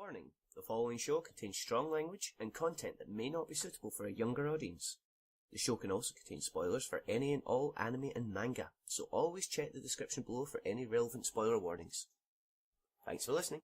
Warning: the following show contains strong language and content that may not be suitable for a younger audience. The show can also contain spoilers for any and all anime and manga, so always check the description below for any relevant spoiler warnings. Thanks for listening.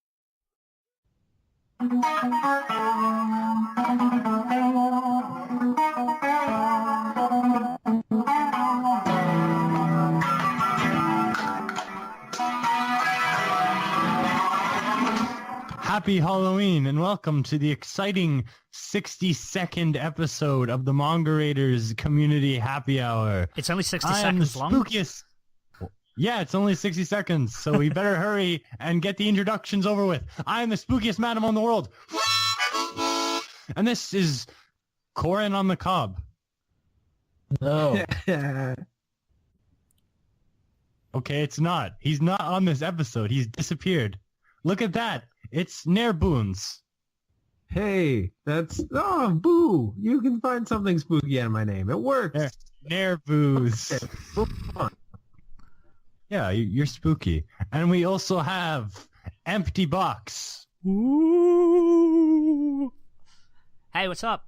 Happy Halloween and welcome to the exciting 60-second episode of the Manga Raiders Community Happy Hour. It's only 60 I am the seconds long. spookiest. Yeah, it's only 60 seconds, so we better hurry and get the introductions over with. I am the spookiest madam on the world. And this is Corin on the Cob. No. Okay, it's not. He's not on this episode. He's disappeared. Look at that. It's Nairboons. Hey, boo! You can find something spooky out of my name. It works. Nairboos. Okay, move on. Yeah, you're spooky. And we also have Empty Box. Ooh. Hey, what's up?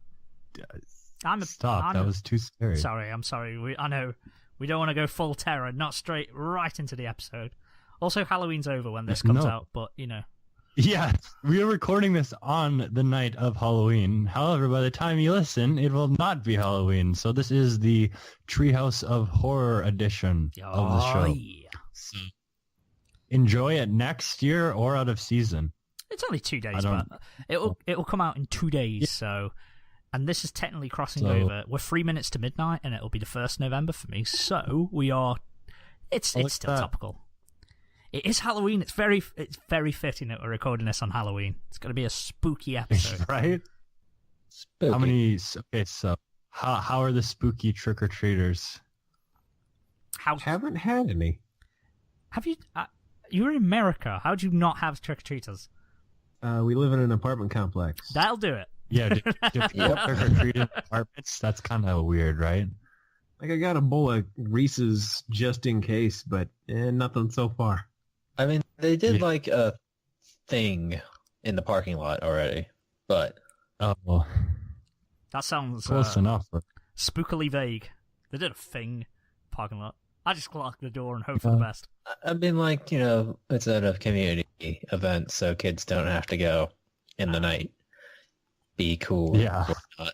Stop, that was too scary. Sorry, I'm sorry. I know we don't want to go full terror, not straight right into the episode. Also, Halloween's over when this comes out, but you know. Yeah, we are recording this on the night of Halloween. However, by the time you listen, it will not be Halloween. So this is the Treehouse of Horror edition of the show. Yeah. So enjoy it next year or out of season. It's only 2 days, but it'll come out in 2 days. Yeah. So, and this is technically crossing over. We're 3 minutes to midnight, and it'll be the 1st November for me. So we are. It's still topical. It is Halloween. It's very fitting that we're recording this on Halloween. It's going to be a spooky episode, right? Spooky. How many? Okay, so how are the spooky trick or treaters? Haven't had any. Have you? You're in America. How do you not have trick or treaters? We live in an apartment complex. That'll do it. Yeah, do people trick or treat in apartments? That's kind of weird, right? Like I got a bowl of Reese's just in case, but nothing so far. I mean, they did like a thing in the parking lot already, but well, that sounds close enough. Spookily vague. They did a thing parking lot. I just lock the door and hope for the best. I mean, like, you know, it's at a community event, so kids don't have to go in the night. Be cool. Yeah. Not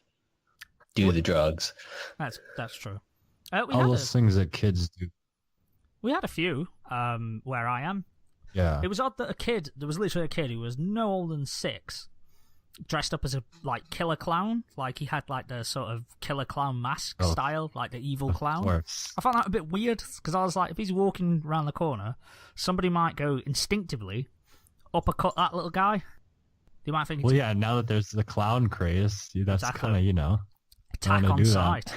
do the drugs. That's true. All those things that kids do. We had a few where I am. Yeah. It was odd that there was literally a kid who was no older than 6, dressed up as a killer clown. Like he had like the sort of killer clown mask style, like the evil clown. Course. I found that a bit weird because I was like, if he's walking around the corner, somebody might go instinctively uppercut that little guy. You might think. Well, yeah. Now that there's the clown craze, that's kind of attack on sight.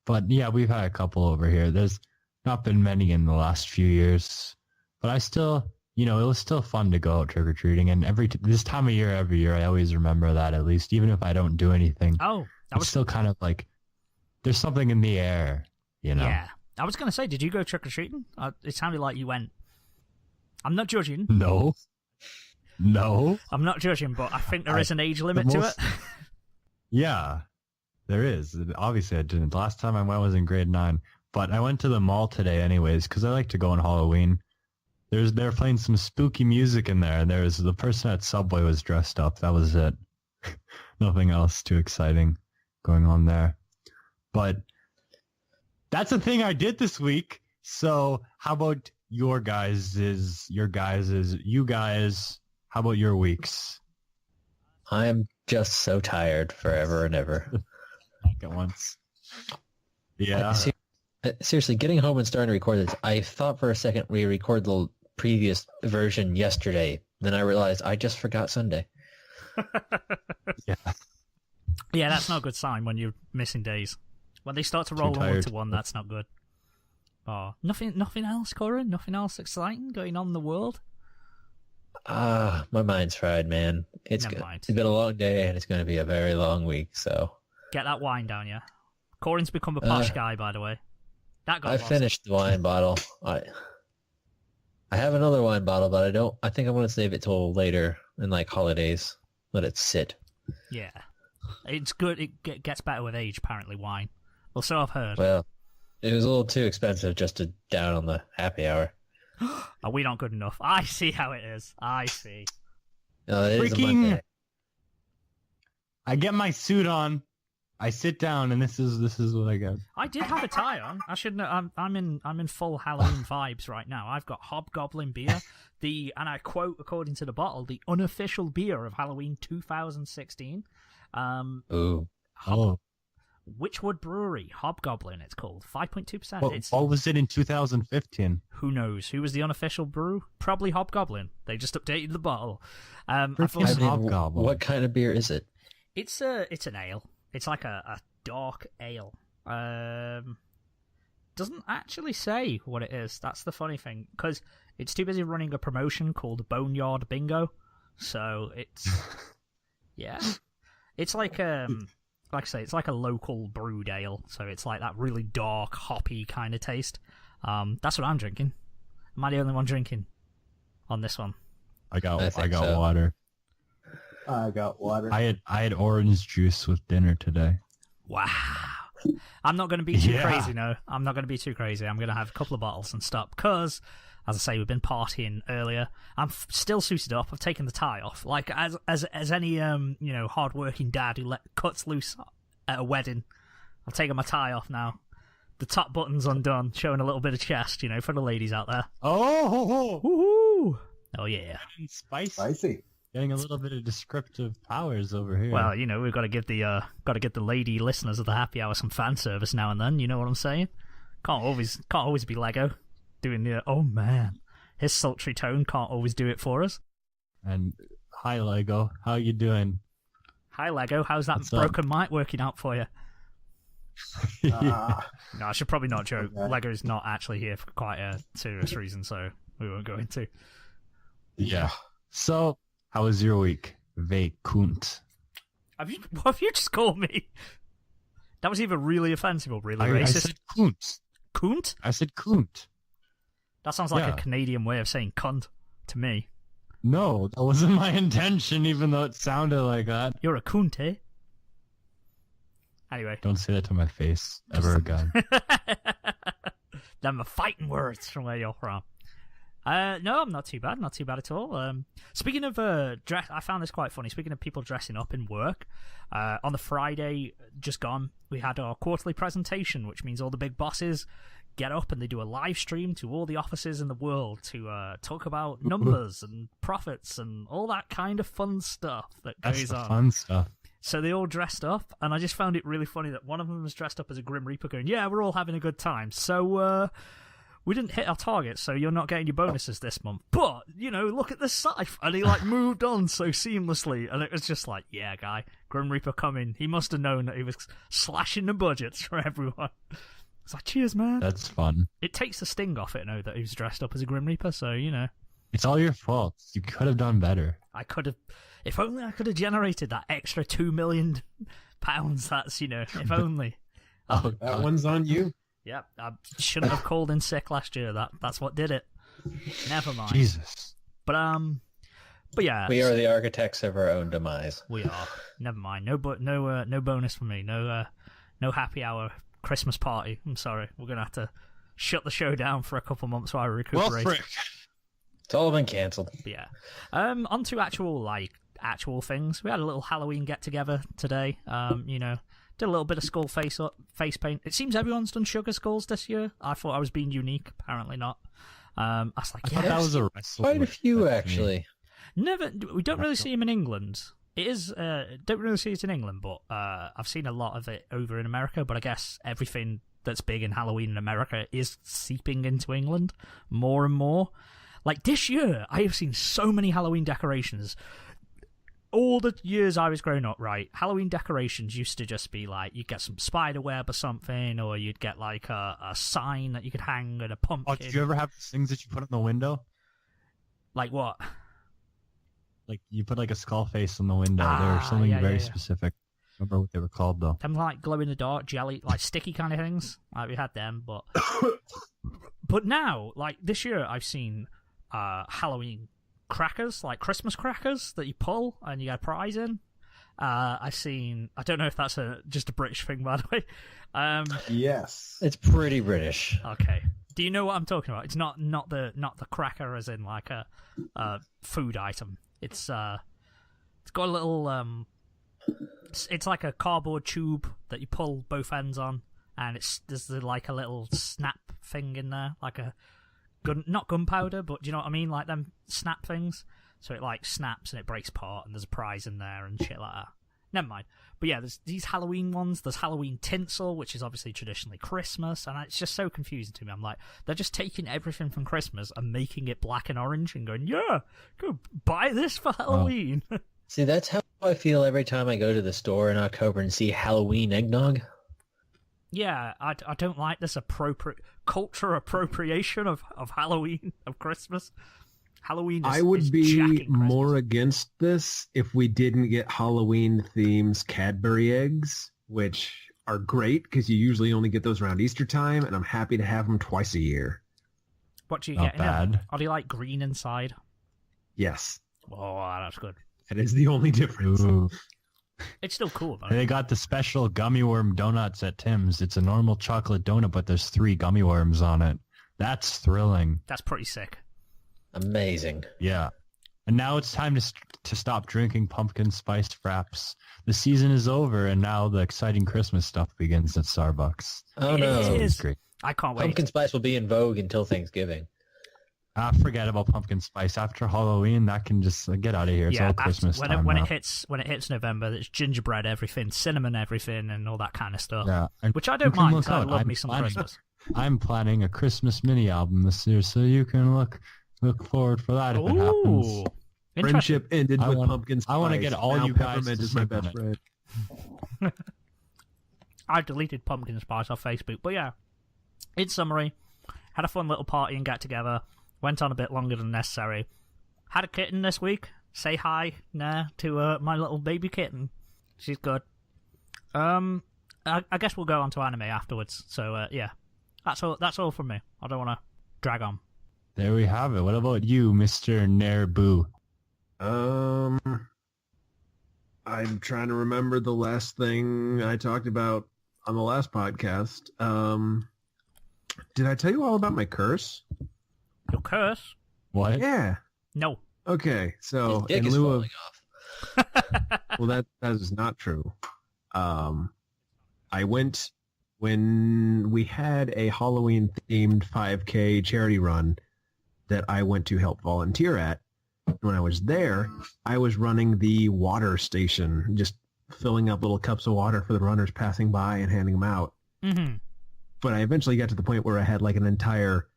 But yeah, we've had a couple over here. There's not been many in the last few years, but I still, it was still fun to go out trick-or-treating, and this time of year, every year, I always remember that, at least, even if I don't do anything. Oh, it's still kind of like, there's something in the air, Yeah. I was going to say, did you go trick-or-treating? It sounded like you went. I'm not judging. No. I'm not judging, but I think there is an age limit to it. Yeah, there is. Obviously, I didn't. Last time I went was in grade 9. But I went to the mall today anyways, because I like to go on Halloween. They're playing some spooky music in there, and the person at Subway was dressed up. That was it. Nothing else too exciting going on there. But that's a thing I did this week. So how about you guys, how about your weeks? I'm just so tired forever and ever. Like at once. Yeah. Seriously, getting home and starting to record this, I thought for a second we recorded the previous version yesterday. Then I realized I just forgot Sunday. Yeah. Yeah, that's not a good sign when you're missing days. When they start to roll one to one, that's not good. Oh, nothing else, Corin? Nothing else exciting going on in the world? My mind's fried, man. It's been a long day, and it's going to be a very long week, so... Get that wine down, yeah? Corin's become a posh guy, by the way. I finished the wine bottle. I have another wine bottle, but I think I'm going to save it till later in like holidays. Let it sit. Yeah. It's good. It gets better with age, apparently, wine. Well, so I've heard. Well, it was a little too expensive just to down on the happy hour. Are we not good enough? I see how it is. I see. No, it is a Freaking- Monday. I get my suit on, I sit down, and this is what I get. I did have a tie on. I shouldn't. I'm in full Halloween vibes right now. I've got Hobgoblin beer, and I quote according to the bottle, the unofficial beer of Halloween 2016. Ooh. Oh. Witchwood Brewery Hobgoblin. It's called 5.2%. What was it in 2015? Who knows? Who was the unofficial brew? Probably Hobgoblin. They just updated the bottle. Freaking Hobgoblin. What kind of beer is it? It's an ale. It's like a dark ale. Doesn't actually say what it is. That's the funny thing, because it's too busy running a promotion called Boneyard Bingo. So it's yeah, it's like I say, it's like a local brewed ale. So it's like that really dark, hoppy kind of taste. That's what I'm drinking. Am I the only one drinking on this one? I got so. water. I got water. I had orange juice with dinner today. Wow. I'm not going to be too Yeah. crazy, no. I'm not going to be too crazy. I'm going to have a couple of bottles and stop, because, as I say, we've been partying earlier. I'm still suited up. I've taken the tie off. Like, as any, hard-working dad who cuts loose at a wedding, I've taken my tie off now. The top button's undone, showing a little bit of chest, for the ladies out there. Oh, Woohoo! Oh, yeah. Spicy. Getting a little bit of descriptive powers over here. Well, we've got to give the lady listeners of the happy hour some fan service now and then. You know what I'm saying? Can't always be Lego doing the oh man. His sultry tone can't always do it for us. And hi Lego, how you doing? Hi Lego, how's that What's broken mic working out for you? Ah, No, I should probably not joke. Okay. Lego's not actually here for quite a serious reason, so we won't go into. Yeah. So, how was your week? Kunt. What have you just called me? That was either really offensive or really I racist. said Kunt. Kunt? I said Kunt. That sounds like Yeah. a Canadian way of saying cunt to me. No, that wasn't my intention, even though it sounded like that. You're a cunt, eh? Anyway. Don't say that to my face ever again. Them are fighting words from where you're from. No, I'm not too bad. Not too bad at all. Speaking of dress, I found this quite funny. Speaking of people dressing up in work, on the Friday just gone, we had our quarterly presentation, which means all the big bosses get up and they do a live stream to all the offices in the world to talk about numbers and profits and all that kind of fun stuff that That's goes the on. fun stuff. So they all dressed up, and I just found it really funny that one of them was dressed up as a Grim Reaper going, yeah, we're all having a good time. So, we didn't hit our target, so you're not getting your bonuses this month. But, look at the scythe. And he, moved on so seamlessly. And it was just like, yeah, guy, Grim Reaper coming. He must have known that he was slashing the budgets for everyone. It's like, cheers, man. That's fun. It takes the sting off it, that he was dressed up as a Grim Reaper, so, It's all your fault. You could have done better. I could have... If only I could have generated that extra £2 million. That's, if only. Oh, that one's on you. Yep, I shouldn't have called in sick last year. That's what did it. Never mind. Jesus. But yeah, We are the architects of our own demise. we are. Never mind. No bonus for me. No happy hour Christmas party. I'm sorry. We're gonna have to shut the show down for a couple months while I recuperate. Well, frick. It's all been cancelled. But yeah. On to actual things. We had a little Halloween get together today. Did a little bit of skull face paint. It seems everyone's done sugar skulls this year. I thought I was being unique. Apparently not. I was like, I thought that was a wrestler. Quite a few, actually. never. We don't really see him in England. It is. Don't really see it in England, but I've seen a lot of it over in America. But I guess everything that's big in Halloween in America is seeping into England more and more. Like this year, I have seen so many Halloween decorations. All the years I was growing up, right, Halloween decorations used to just be like, you'd get some spider web or something, or you'd get like a sign that you could hang and a pumpkin. Oh, did you ever have these things that you put on the window? Like what? Like you put like a skull face on the window. They were something very specific. I don't remember what they were called though. Them like glow in the dark jelly, like sticky kind of things. Like we had them, but but now, like this year, I've seen Halloween crackers, like Christmas crackers that you pull and you get a prize in. I've seen. I don't know if that's just a British thing, by the way. Yes. It's pretty British. Okay. Do you know what I'm talking about? It's not the cracker as in like a food item. It's got a little it's like a cardboard tube that you pull both ends on, and there's like a little snap thing in there, like a not gunpowder, but do you know what I mean? Like them snap things. So it like snaps and it breaks apart, and there's a prize in there and shit like that. Never mind. But yeah, there's these Halloween ones. There's Halloween tinsel, which is obviously traditionally Christmas, and it's just so confusing to me. I'm like, they're just taking everything from Christmas and making it black and orange and going, yeah, go buy this for Halloween. See, that's how I feel every time I go to the store in October and see Halloween eggnog. Yeah, I don't like this culture appropriation of Halloween, of Christmas. Halloween is, I would be jacking more Christmas. against this if we didn't get Halloween themes Cadbury eggs, which are great because you usually only get those around Easter time, and I'm happy to have them twice a year. What do you Not get in them? bad. Are they like green inside? Yes, Oh, that's good. that is the only difference. Ooh. It's still cool, though. They got the special gummy worm donuts at Tim's. It's a normal chocolate donut, but there's 3 gummy worms on it. That's thrilling. That's pretty sick. Amazing. Yeah. And now it's time to stop drinking pumpkin spice fraps. The season is over, and now the exciting Christmas stuff begins at Starbucks. Oh It no. is. Great. I can't wait. Pumpkin spice will be in vogue until Thanksgiving. Forget about pumpkin spice. After Halloween, that can just get out of here. It's all Christmas when time when now. it hits November, there's gingerbread everything, cinnamon everything, and all that kind of stuff. Yeah, and Which I you don't can mind look because I out. love I'm me some planning- Christmas. I'm planning a Christmas mini album this year, so you can look forward for that if it happens. Ooh, interesting. Friendship ended I with want- pumpkin spice. I wanna get all Now you guys peppermint to is my sing on best it. friend. I deleted pumpkin spice off Facebook, but yeah. In summary, had a fun little party and get together. Went on a bit longer than necessary. Had a kitten this week. Say hi, to my little baby kitten. She's good. I guess we'll go on to anime afterwards. So yeah, that's all from me. I don't want to drag on. There we have it. What about you, Mr. Nerboo? I'm trying to remember the last thing I talked about on the last podcast. Did I tell you all about my curse? Your curse? What? Yeah. No. Okay, so His dick in is lieu falling of off. well, that is not true. I went when we had a Halloween themed 5K charity run that I went to help volunteer at. When I was there, I was running the water station, just filling up little cups of water for the runners passing by and handing them out. Mm-hmm. But I eventually got to the point where I had like an entire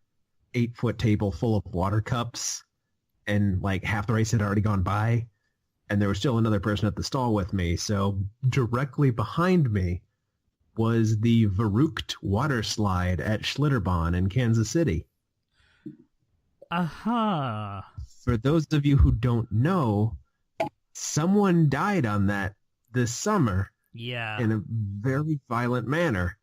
8-foot table full of water cups, and like half the race had already gone by, and there was still another person at the stall with me. So directly behind me was the Verrucht water slide at Schlitterbahn in Kansas City. Uh-huh. For those of you who don't know, someone died on that this summer Yeah. in a very violent manner.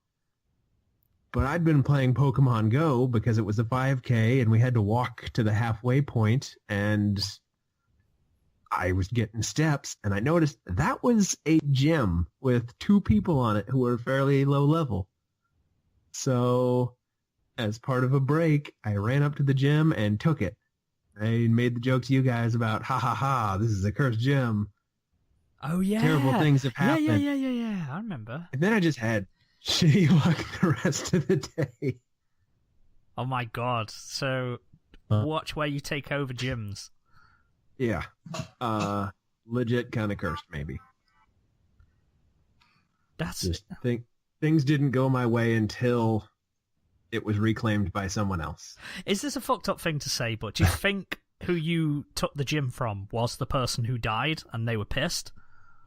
But I'd been playing Pokemon Go because it was a 5K and we had to walk to the halfway point, and I was getting steps, and I noticed that was a gym with 2 people on it who were fairly low level. So as part of a break, I ran up to the gym and took it. I made the joke to you guys about, ha ha ha, this is a cursed gym. Oh, yeah. Terrible things have happened. Yeah. I remember. And then I just had shitty luck the rest of the day. Oh, my God. So, watch where you take over gyms. Yeah. Legit kind of cursed, maybe. That's... Just things didn't go my way until it was reclaimed by someone else. Is this a fucked up thing to say, but do you think who you took the gym from was the person who died and they were pissed?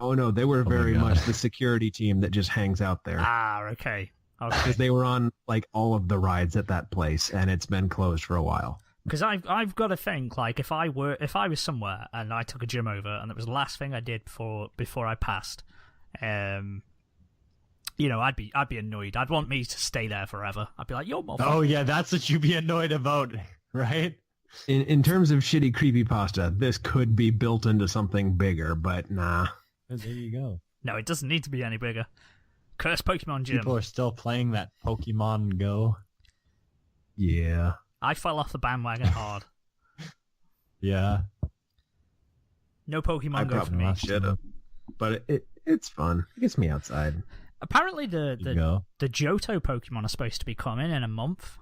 Oh, no, they were my very God. much the security team that just hangs out there. Ah, okay. Because they were on, like, all of the rides at that place, and it's been closed for a while. Because I've got to think, like, if I was somewhere and I took a gym over and it was the last thing I did before I passed, you know, I'd be annoyed. I'd want me to stay there forever. I'd be like, yo, motherfucker. Oh, yeah, that's what you'd be annoyed about, right? In terms of shitty creepypasta, this could be built into something bigger, but nah. There you go. No, it doesn't need to be any bigger. Curse Pokemon Gym. People are still playing that Pokemon Go. Yeah. I fell off the bandwagon hard. Yeah. No Pokemon I Go for me. probably should have. But it's fun. It gets me outside. Apparently the Go. Johto Pokemon are supposed to be coming in a month.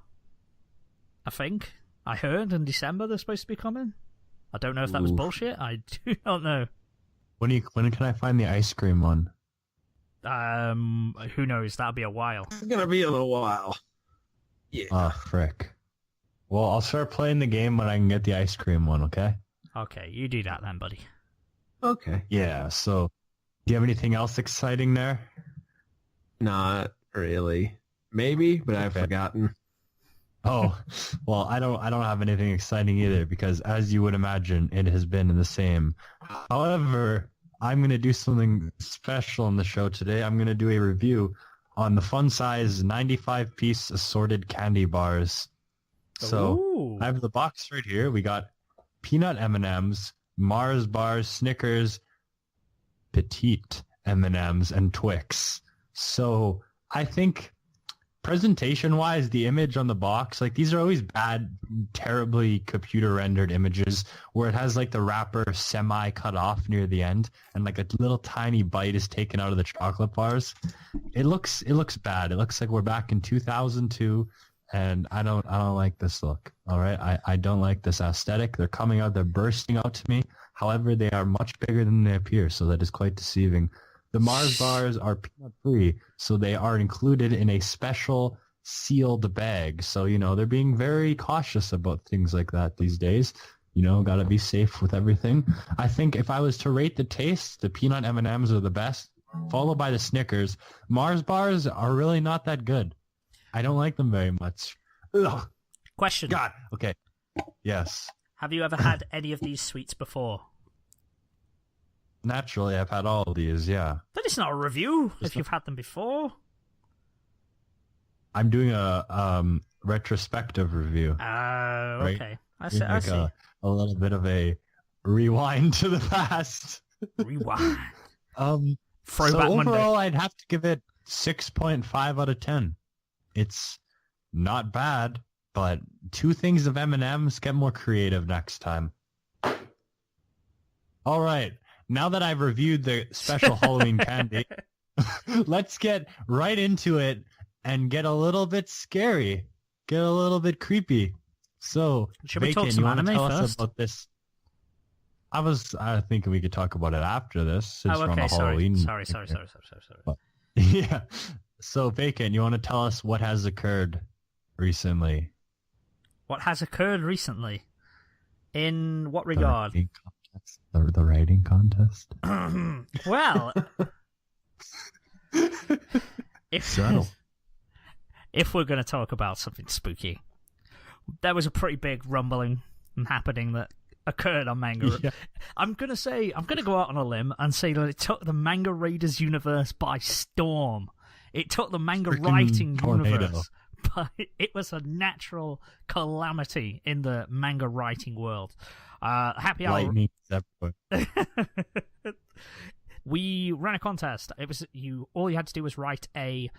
I think. I heard in December they're supposed to be coming. I don't know if that was bullshit. I do not know. When can I find the ice cream one? Who knows? That'll be a while. It's gonna be a little while. Yeah. Oh, frick. Well, I'll start playing the game when I can get the ice cream one, okay? Okay, you do that then, buddy. Okay. Yeah, so do you have anything else exciting there? Not really. Maybe, but I've forgotten. Oh, well, I don't have anything exciting either because as you would imagine, it has been the same. However, I'm going to do something special on the show today. I'm going to do a review on the fun size 95-piece assorted candy bars. So Ooh. I have the box right here. We got peanut M&Ms, Mars bars, Snickers, petite M&Ms, and Twix. So I think presentation-wise, the image on the box, like these are always bad, terribly computer-rendered images where it has like the wrapper semi-cut off near the end and like a little tiny bite is taken out of the chocolate bars. It looks bad. It looks like we're back in 2002 and I don't like this look. All right, I don't like this aesthetic. They're coming out, they're bursting out to me. However, they are much bigger than they appear, so that is quite deceiving. The Mars bars are peanut-free, so they are included in a special sealed bag. So, they're being very cautious about things like that these days. Got to be safe with everything. I think if I was to rate the taste, the peanut M&Ms are the best, followed by the Snickers. Mars bars are really not that good. I don't like them very much. Ugh. Question. God. Okay. Yes. Have you ever had any of these sweets before? Naturally, I've had all of these, yeah. But it's not a review if you've had them before. I'm doing a retrospective review. Oh, okay. I see. A little bit of a rewind to the past. Rewind. Throwback Monday. Overall, I'd have to give it 6.5 out of 10. It's not bad, but two things of M&Ms, get more creative next time. All right. Now that I've reviewed the special Halloween candy, let's get right into it and get a little bit scary, get a little bit creepy. So, should we Bacon, talk some you want to anime tell first? us about this? I think we could talk about it after this, since we're on okay. a Halloween. Sorry. Yeah. So, Bacon, you want to tell us what has occurred recently? What has occurred recently? In what regard? The writing contest? Well, if we're going to talk about something spooky, there was a pretty big rumbling and happening that occurred on Manga. Yeah. I'm going to go out on a limb and say that it took the Manga Raiders universe by storm. It took the manga writing universe, but it was a natural calamity in the manga writing world. Happy Hour. Lightning everywhere. We ran a contest. It was all you had to do was write a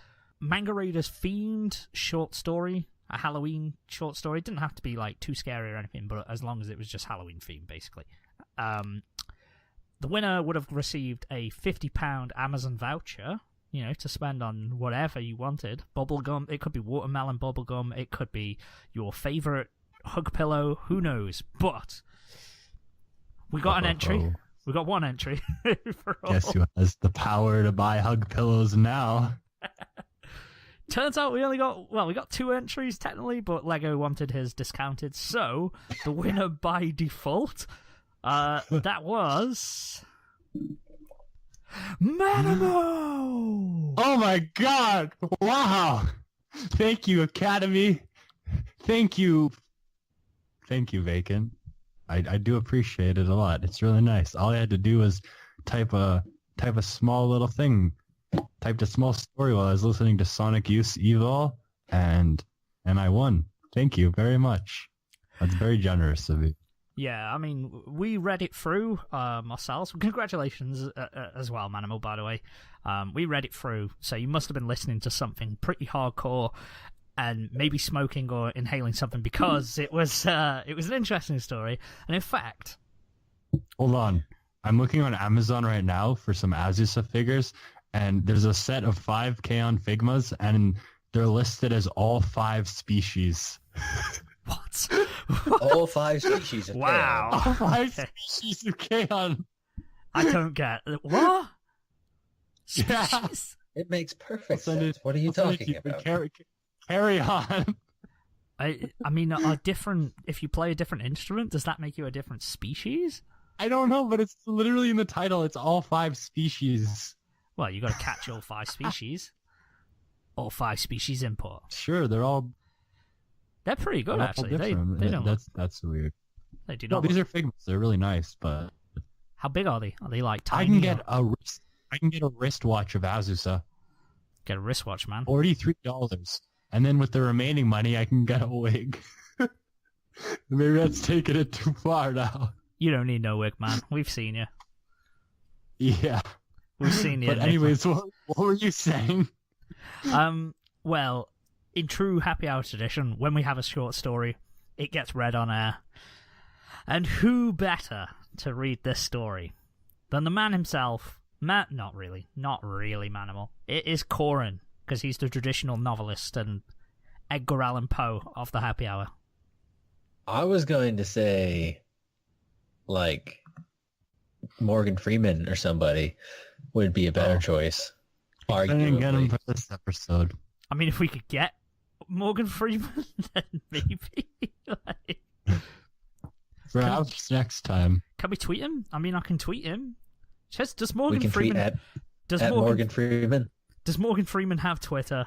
Manga Raiders themed short story, a Halloween short story. It didn't have to be like too scary or anything, but as long as it was just Halloween themed, basically. The winner would have received a £50 Amazon voucher, to spend on whatever you wanted. Bubblegum, it could be watermelon bubblegum, it could be your favorite hug pillow, who knows, but we got an entry. We got one entry. Guess who has the power to buy hug pillows now? Turns out we got two entries technically, but Lego wanted his discounted, so the winner by default, that was Manamo! Oh my god! Wow! Thank you, Academy. Thank you, Bacon. I do appreciate it a lot. It's really nice. All I had to do was type a small little thing. Typed a small story while I was listening to Sonic Youth Evil, and I won. Thank you very much. That's very generous of you. Yeah, I mean, we read it through ourselves. Congratulations as well, Manimal, by the way. We read it through, so you must have been listening to something pretty hardcore and maybe smoking or inhaling something, because it was an interesting story. And in fact... Hold on. I'm looking on Amazon right now for some Azusa figures, and there's a set of 5K on Figmas, and they're listed as all 5 species. What? All 5 species of wow. Chaos. All 5 species of Kaon. I don't get what? Yeah. Species? It makes perfect I'll send sense. What are you talking about? Carry on. I mean, are different. If you play a different instrument, does that make you a different species? I don't know, but it's literally in the title. It's all 5 species. Well, you got to catch all 5 species. All 5 species import. Sure, They're pretty good, they're all actually. different. They don't. That's weird. They do No, not. these are Figmas. They're really nice, but How big are they? Are they like tiny? I can get a wristwatch of Azusa. Get a wristwatch, man. $43. And then with the remaining money, I can get a wig. Maybe that's taking it too far now. You don't need no wig, man. We've seen you. Yeah. We've seen you. But anyways, what were you saying? Well, in true Happy Hour tradition, when we have a short story, it gets read on air. And who better to read this story than the man himself? Not really Manimal. It is Corin, because he's the traditional novelist and Edgar Allan Poe of the Happy Hour. I was going to say, like, Morgan Freeman or somebody would be a better choice. I didn't get him Arguably. for this episode. I mean, if we could get Morgan Freeman, then maybe. Perhaps next time. Can we tweet him? I mean, I can tweet him. Does We Morgan can tweet Freeman... at Morgan Freeman. Does Morgan Freeman have Twitter?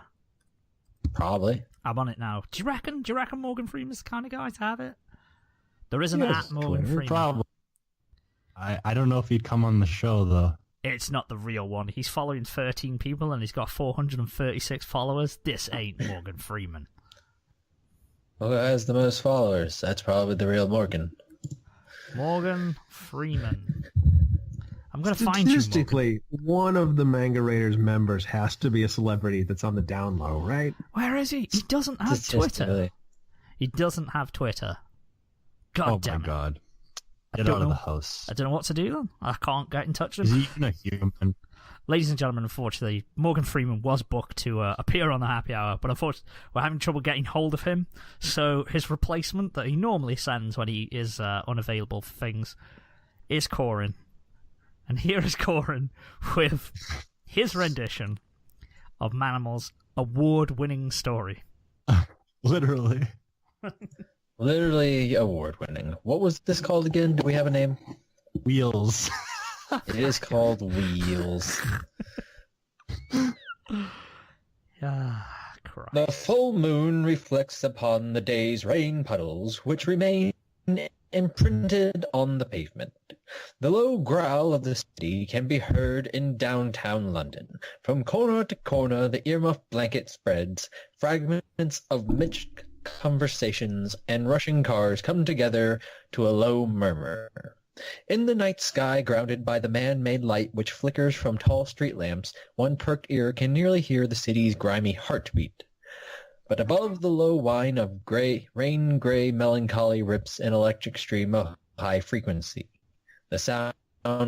Probably. I'm on it now. Do you reckon Morgan Freeman's the kind of guy to have it? There is an Yes, at Morgan Twitter, Freeman. probably. I don't know if he'd come on the show, though. It's not the real one. He's following 13 people and he's got 436 followers. This ain't Morgan Freeman. Who has the most followers? That's probably the real Morgan. Morgan Freeman. I'm going to find you, Morgan. Statistically, one of the Manga Raiders members has to be a celebrity that's on the down low, right? Where is he? He doesn't have Twitter. Statistically. He doesn't have Twitter. God Oh damn my it. god. I Get don't out of know. the house. I don't know what to do then. I can't get in touch with Is him. he even a human? Ladies and gentlemen, unfortunately, Morgan Freeman was booked to appear on the Happy Hour, but unfortunately, we're having trouble getting hold of him. So his replacement that he normally sends when he is unavailable for things is Corin. And here is Corin with his rendition of Manimal's award-winning story. Literally. Literally award-winning. What was this called again? Do we have a name? Wheels. It is called Wheels. Christ. The full moon reflects upon the day's rain puddles, which remain imprinted on the pavement. The low growl of the city can be heard in downtown London. From corner to corner, the earmuffed blanket spreads. Fragments of mixed conversations and rushing cars come together to a low murmur. In the night sky, grounded by the man-made light which flickers from tall street lamps, one perked ear can nearly hear the city's grimy heartbeat. But above the low whine of rain-gray melancholy rips an electric stream of high frequency. The sound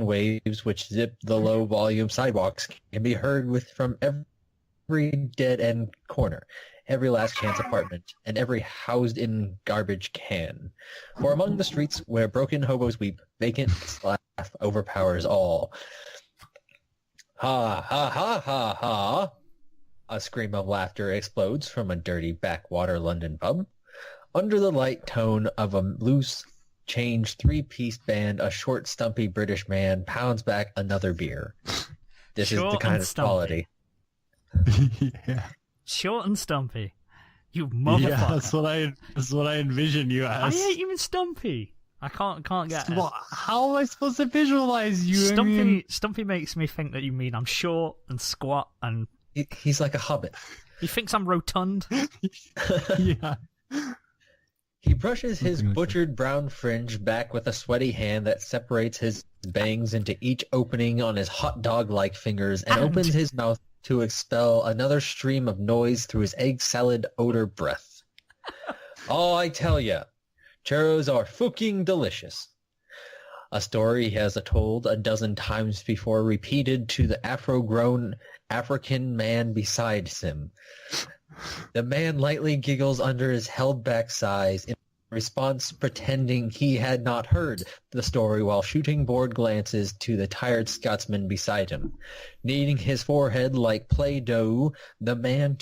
waves which zip the low-volume sidewalks can be heard from every dead-end corner, every last-chance apartment, and every housed-in garbage can. For among the streets where broken hobos weep, vacant laugh overpowers all. Ha, ha, ha, ha, ha! A scream of laughter explodes from a dirty backwater London pub. Under the light tone of a loose change three-piece band, a short, stumpy British man pounds back another beer. This is the Short kind and of stumpy. quality. Yeah. Short and stumpy. You motherfucker. Yeah, that's what I envision you I as. ain't even stumpy. I can't get it. Well, how am I supposed to visualize you? Stumpy makes me think that you mean I'm short and squat and He's like a hobbit. he thinks I'm rotund. Yeah. He brushes his butchered brown fringe back with a sweaty hand that separates his bangs into each opening on his hot dog-like fingers and opens his mouth to expel another stream of noise through his egg salad odor breath. Oh, I tell ya, churros are fucking delicious. A story he has told a dozen times before, repeated to the afro-grown African man beside him. The man lightly giggles under his held-back sighs, in response pretending he had not heard the story while shooting bored glances to the tired Scotsman beside him. Kneading his forehead like Play-Doh, the man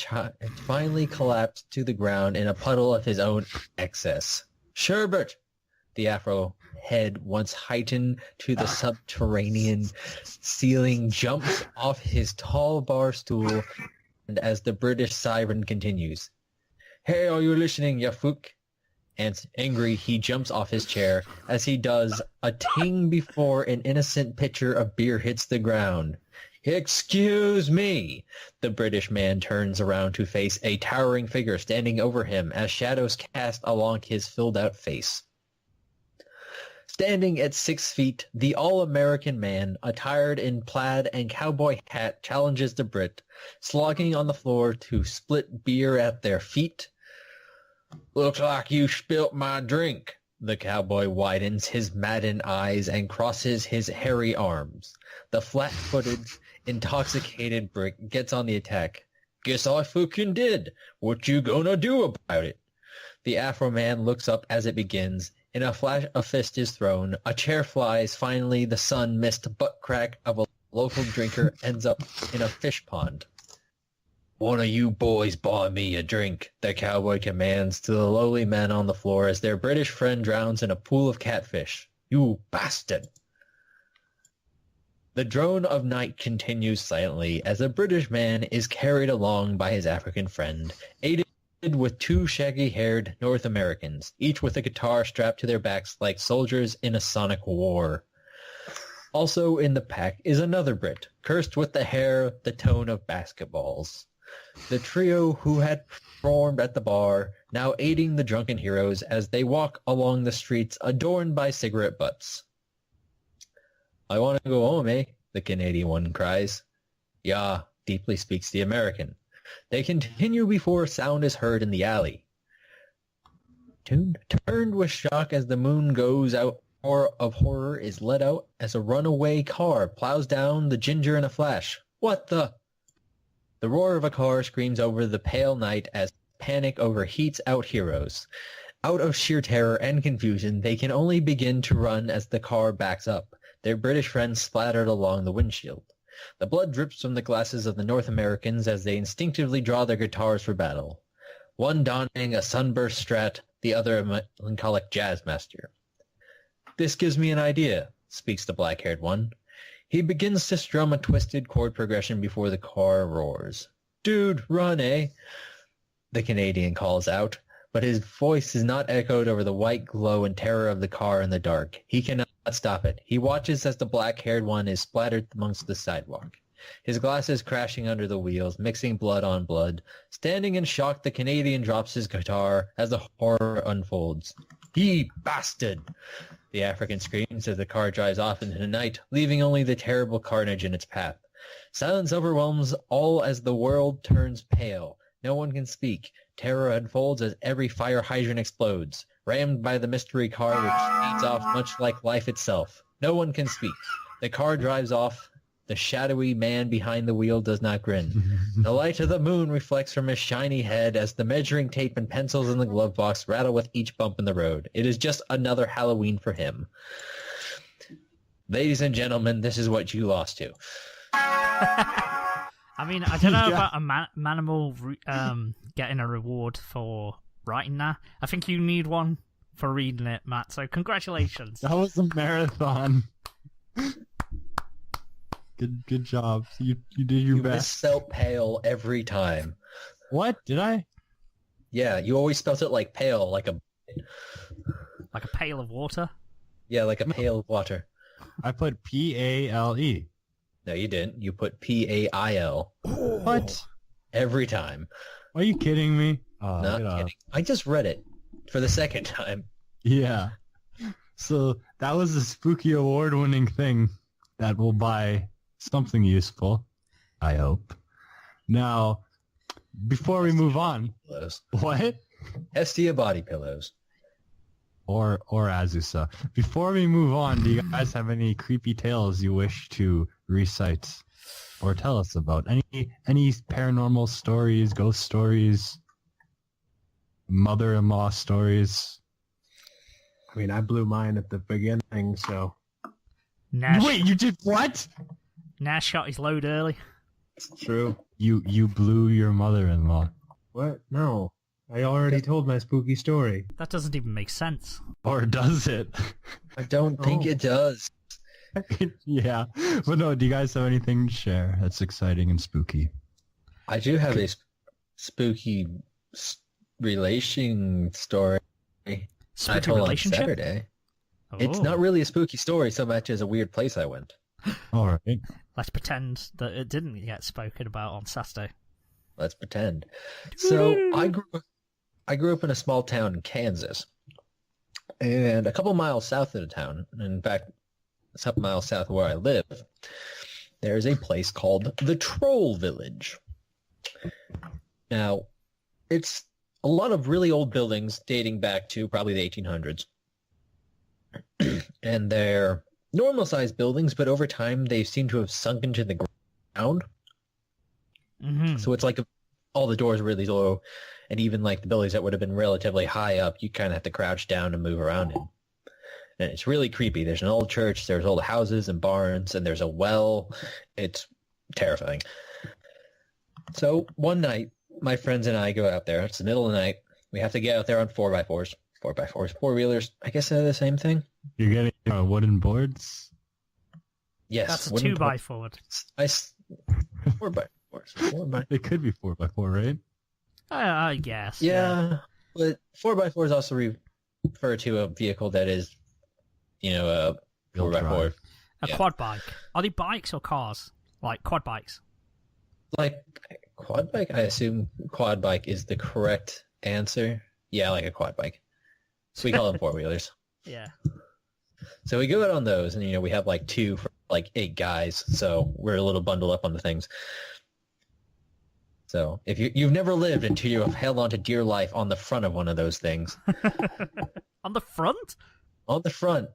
finally collapsed to the ground in a puddle of his own excess. Sherbet! The afro head, once heightened to the subterranean ceiling, jumps off his tall bar stool, and as the British siren continues, "Hey, are you listening, ya fook?" And angry, he jumps off his chair. As he does, a ting before an innocent pitcher of beer hits the ground. "Excuse me!" The British man turns around to face a towering figure standing over him as shadows cast along his filled-out face. Standing at 6 feet, the all-American man, attired in plaid and cowboy hat, challenges the Brit, slogging on the floor to split beer at their feet. "Looks like you spilt my drink." The cowboy widens his maddened eyes and crosses his hairy arms. The flat-footed, intoxicated Brit gets on the attack. "Guess I fucking did. What you gonna do about it?" The Afro man looks up as it begins. In a flash, a fist is thrown. A chair flies. Finally, the sun-missed butt crack of a local drinker ends up in a fish pond. "One of you boys buy me a drink," the cowboy commands to the lowly men on the floor as their British friend drowns in a pool of catfish. "You bastard!" The drone of night continues silently as the British man is carried along by his African friend, aided with two shaggy-haired North Americans, each with a guitar strapped to their backs like soldiers in a sonic war. Also in the pack is another Brit, cursed with the hair the tone of basketballs. The trio who had performed at the bar, now aiding the drunken heroes as they walk along the streets adorned by cigarette butts. "I want to go home, eh?" the Canadian one cries. "Yeah," deeply speaks the American. They continue before sound is heard in the alley. Turned with shock as the moon goes out, roar of horror is let out as a runaway car plows down the ginger in a flash. What the? The roar of a car screams over the pale night as panic overheats out heroes. Out of sheer terror and confusion, they can only begin to run as the car backs up, their British friends splattered along the windshield. The blood drips from the glasses of the North Americans as they instinctively draw their guitars for battle. One donning a sunburst Strat, the other a melancholic jazz master. "This gives me an idea," speaks the black-haired one. He begins to strum a twisted chord progression before the car roars. "Dude, run, eh?" the Canadian calls out, but his voice is not echoed over the white glow and terror of the car in the dark. He cannot stop it. He watches as the black-haired one is splattered amongst the sidewalk, his glasses crashing under the wheels, mixing blood on blood. Standing in shock, the Canadian drops his guitar as the horror unfolds. "Ye bastard!" the African screams as the car drives off into the night, leaving only the terrible carnage in its path. Silence overwhelms all as the world turns pale. No one can speak. Terror unfolds as every fire hydrant explodes, rammed by the mystery car which speeds off much like life itself. No one can speak. The car drives off. The shadowy man behind the wheel does not grin. The light of the moon reflects from his shiny head as the measuring tape and pencils in the glove box rattle with each bump in the road. It is just another Halloween for him. Ladies and gentlemen, this is what you lost to. I mean, I don't know about a Manimal getting a reward for writing that. I think you need one for reading it, Matt, so congratulations. That was a marathon. Good job. You did your best. You misspelled pale every time. What? Did I? Yeah, you always spelled it like pale, like a pail of water? Yeah, like a pail of water. I put P-A-L-E. No, you didn't. You put P-A-I-L. What? Every time. Are you kidding me? Not kidding. I just read it. for the second time. Yeah. So that was a spooky award-winning thing that will buy something useful, I hope. Now, before we move on, Pillows. what? Hestia body pillows. Or Azusa. Before we move on, do you guys have any creepy tales you wish to recite or tell us about? Any paranormal stories, ghost stories, mother-in-law stories? I mean, I blew mine at the beginning, so... Nash, Wait, you did what? Nash shot his load early. It's true. You blew your mother-in-law. What? No. I already told my spooky story. That doesn't even make sense. Or does it? I don't think it does. Yeah. But no, do you guys have anything to share that's exciting and spooky? I do have a spooky relation story. I Spooky told on relationship? Saturday. It's Oh. not really a spooky story so much as a weird place I went. All right. Let's pretend that it didn't get spoken about on Saturday. Let's pretend. So I grew up in a small town in Kansas, and a couple miles south of the town, in fact, a couple miles south of where I live, there's a place called the Troll Village. Now, it's a lot of really old buildings dating back to probably the 1800s. And they're normal-sized buildings, but over time they seem to have sunk into the ground. Mm-hmm. So it's like all the doors are really low, and even like the buildings that would have been relatively high up, you kind of have to crouch down and move around in. And it's really creepy. There's an old church, there's old houses and barns, and there's a well. It's terrifying. So one night, my friends and I go out there. It's the middle of the night. We have to get out there on 4x4s. 4x4s, four-wheelers. I guess they're the same thing. You're getting wooden boards? Yes. That's a wooden 2x4. 4x4s. They could be 4x4, right? I guess. Yeah, but 4x4s also refer to a vehicle that is, a Wheel 4x4. drive. A quad bike. Are they bikes or cars? Like quad bikes. Like quad bike? I assume quad bike is the correct answer. Yeah, like a quad bike. So we call them four-wheelers. Yeah. So we go out on those, and we have like 2 for like 8 guys, so we're a little bundled up on the things. So if you've never lived until you have held on to dear life on the front of one of those things. On the front? On the front.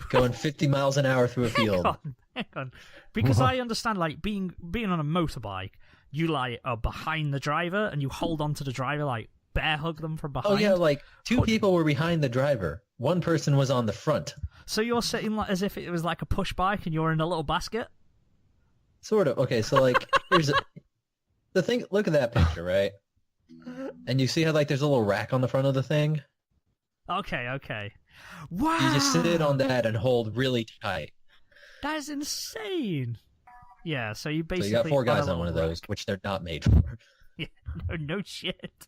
Going 50 miles an hour through a field. Hang on. Because I understand, like, being on a motorbike, you, like, are behind the driver, and you hold on to the driver, like, bear hug them from behind. Oh, yeah, like, 2 people were behind the driver. 1 person was on the front. So you're sitting like, as if it was like a push bike, and you're in a little basket? Sort of. Okay, so, like, the thing, look at that picture, right? And you see how, like, there's a little rack on the front of the thing? Okay. Wow! You just sit on that and hold really tight. That is insane! Yeah, so you So basically... you got 4 guys a on one of little those, rack. which they're not made for. Yeah, no shit.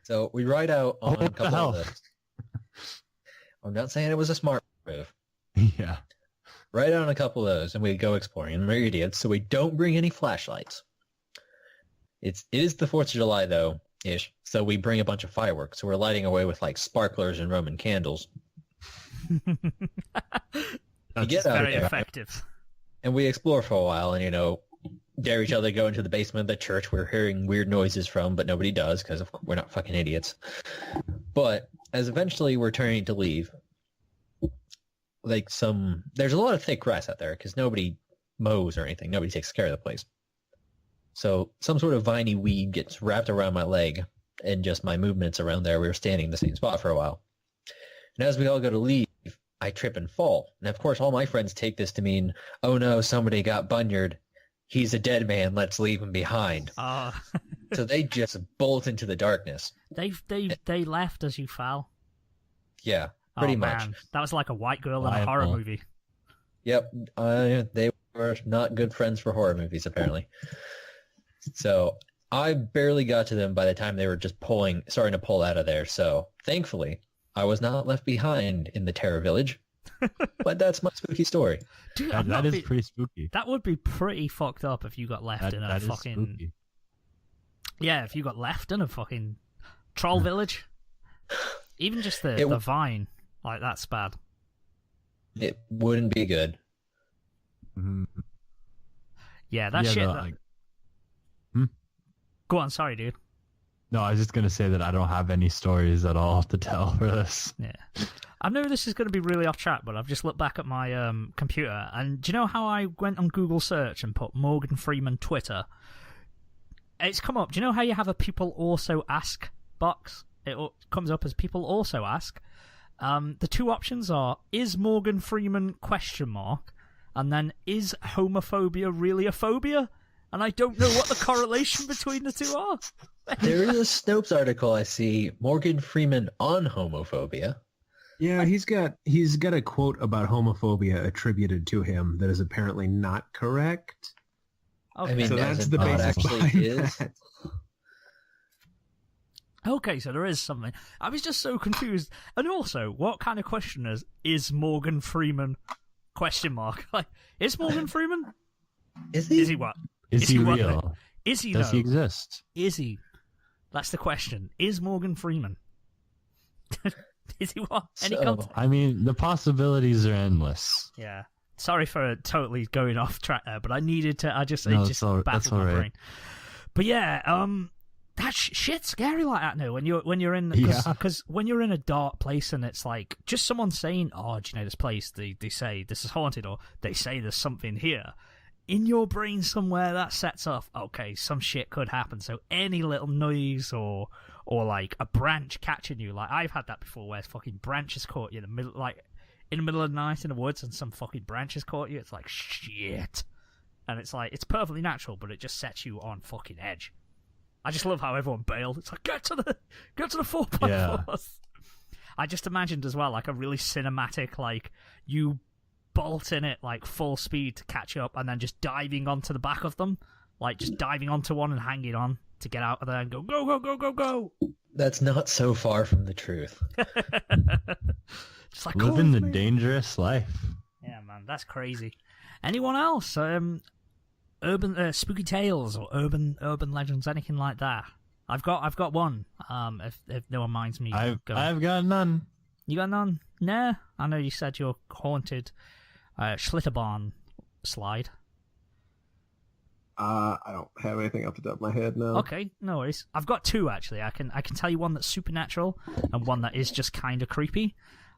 So we ride out on a What the couple hell? of those. I'm not saying it was a smart move. Yeah. Ride out on a couple of those, and we go exploring. And we're idiots, so we don't bring any flashlights. It is the 4th of July, though, ish. So we bring a bunch of fireworks. So we're lighting away with, like, sparklers and Roman candles. We get out Very there, effective. and we explore for a while, and, dare each other to go into the basement of the church we're hearing weird noises from, but nobody does, because we're not fucking idiots. But as eventually we're turning to leave, there's a lot of thick grass out there, because nobody mows or anything. Nobody takes care of the place. So some sort of viney weed gets wrapped around my leg, and just my movements around there, we were standing in the same spot for a while. And as we all go to leave, I trip and fall. And of course, all my friends take this to mean, oh no, somebody got bunyard. He's a dead man. Let's leave him behind. So they just bolt into the darkness. They left as you fell. Yeah, pretty much. Man. That was like a white girl in a horror Liable. movie. Yep, they were not good friends for horror movies, apparently. So I barely got to them by the time they were just starting to pull out of there. So thankfully, I was not left behind in the Terror Village. But that's my spooky story. Dude, That is pretty spooky. That would be pretty fucked up if you got left in a That is fucking... spooky. Yeah, if you got left in a fucking troll village. Even just the vine, like, that's bad. It wouldn't be good. Mm-hmm. Yeah, that shit. Go on, sorry, dude. No, I was just going to say that I don't have any stories at all to tell for this. Yeah. I know this is going to be really off track, but I've just looked back at my computer, and do you know how I went on Google search and put Morgan Freeman Twitter? It's come up. Do you know how you have a people also ask box? It comes up as people also ask. The two options are, is Morgan Freeman ? And then, is homophobia really a phobia? And I don't know what the correlation between the two are. There is a Snopes article I see, Morgan Freeman on homophobia. Yeah, he's got a quote about homophobia attributed to him that is apparently not correct. Okay. I mean, So that's the it basis actually behind is. that. Okay, so there is something. I was just so confused. And also, what kind of question is Morgan Freeman ? Like, is Morgan Freeman? Is he? Is he what? Is he what? real? Is he? Does though? he exist? Is he? That's the question. Is Morgan Freeman? Is he what? Any context? I mean, the possibilities are endless. Yeah. Sorry for totally going off track there, but I needed to. It just that's baffled all my right. brain. But yeah, that shit's scary like that now. When you're in, because when you're in a dark place and it's like just someone saying, "Oh, do you know this place?" They say this is haunted, or they say there's something here. In your brain somewhere, that sets off, okay, some shit could happen. So any little noise or like a branch catching you, like I've had that before, where fucking branches caught you in the middle, like in the middle of the night in the woods, and some fucking branches caught you. It's like shit, and it's like it's perfectly natural, but it just sets you on fucking edge. I just love how everyone bailed. It's like get to the 4x4s. Yeah. I just imagined as well, like a really cinematic, like you bolt in it like full speed to catch up and then just diving onto the back of them, like just diving onto one and hanging on to get out of there and go go. That's not so far from the truth. Just like Living the dangerous life. Yeah, man, that's crazy. Anyone else? Urban spooky tales or urban legends, anything like that? I've got one. If no one minds me, I've got none. You got none? Nah. I know you said you're haunted. Schlitterbahn slide. I don't have anything off the top of my head now. Okay, no worries. I've got two actually. I can tell you one that's supernatural and one that is just kind of creepy.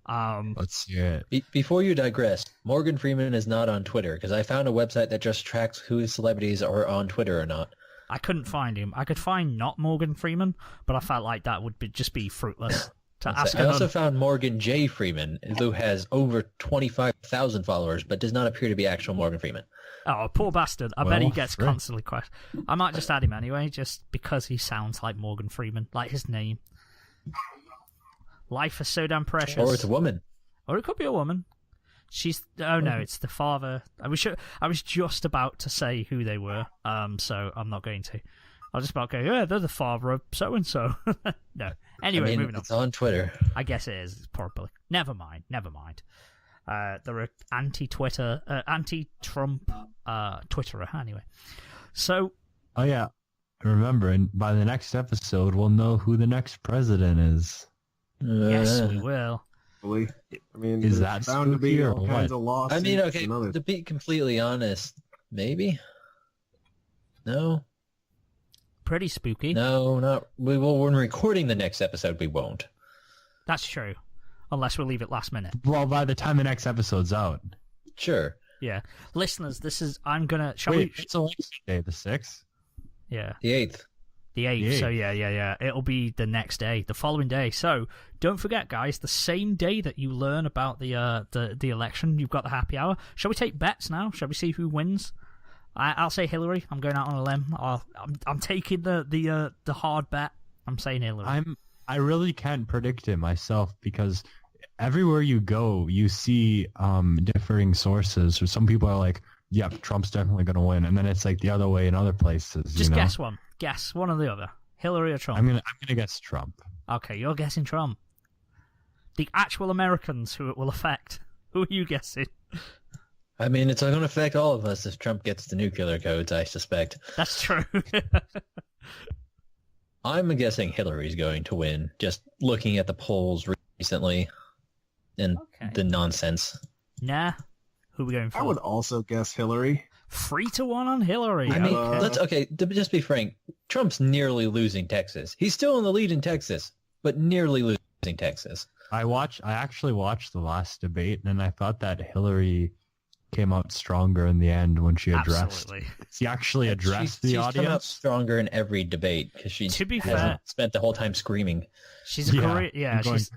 Let's hear it. Before you digress, Morgan Freeman is not on Twitter, because I found a website that just tracks who celebrities are on Twitter or not. I couldn't find him. I could find not Morgan Freeman, but I felt like that would just be fruitless. I also found Morgan J. Freeman, who has over 25,000 followers, but does not appear to be actual Morgan Freeman. Oh, poor bastard. I bet he gets constantly questioned. I might just add him anyway, just because he sounds like Morgan Freeman, like his name. Life is so damn precious. Or it's a woman. Or it could be a woman. Oh no, it's the father. I was just about to say who they were, so I'm not going to. I was just about to go, yeah, they're the father of so-and-so. No. Anyway, moving on. It's on Twitter. I guess it is. It's probably. Never mind. They're an anti-Twitter, anti-Trump Twitterer, anyway. So... Oh, yeah. Remember, and by the next episode, we'll know who the next president is. Yes, we will. I mean, is that bound to be spooky or all kinds of what? lawsuits. I mean, okay, to be completely honest, maybe? No? Pretty spooky. No, not... Well, when recording the next episode, we won't. That's true. Unless we leave it last minute. Well, by the time the next episode's out. Sure. Yeah. Listeners, I'm gonna... It's election day, the 6th? Yeah. The 8th. The 8th, so yeah. It'll be the next day, the following day. So, don't forget, guys, the same day that you learn about the election, you've got the happy hour. Shall we take bets now? Shall we see who wins? I'll say Hillary. I'm going out on a limb. I'm taking the hard bet. I'm saying Hillary. I really can't predict it myself, because everywhere you go, you see differing sources. So some people are like, "Yep, Trump's definitely going to win," and then it's like the other way in other places. Just guess one. Guess one or the other. Hillary or Trump? I'm gonna guess Trump. Okay, you're guessing Trump. The actual Americans who it will affect. Who are you guessing? I mean, it's going to affect all of us if Trump gets the nuclear codes, I suspect. That's true. I'm guessing Hillary's going to win, just looking at the polls recently and the nonsense. Nah. Who are we going for? I would also guess Hillary. 3-1 on Hillary. I mean, to just be frank, Trump's nearly losing Texas. He's still in the lead in Texas, but nearly losing Texas. I actually watched the last debate, and I thought that Hillary came out stronger in the end when she addressed. Absolutely. She actually addressed the she's audience. Come out stronger in every debate because she To be hasn't fair, spent the whole time screaming. she's a great. Yeah, going, she's.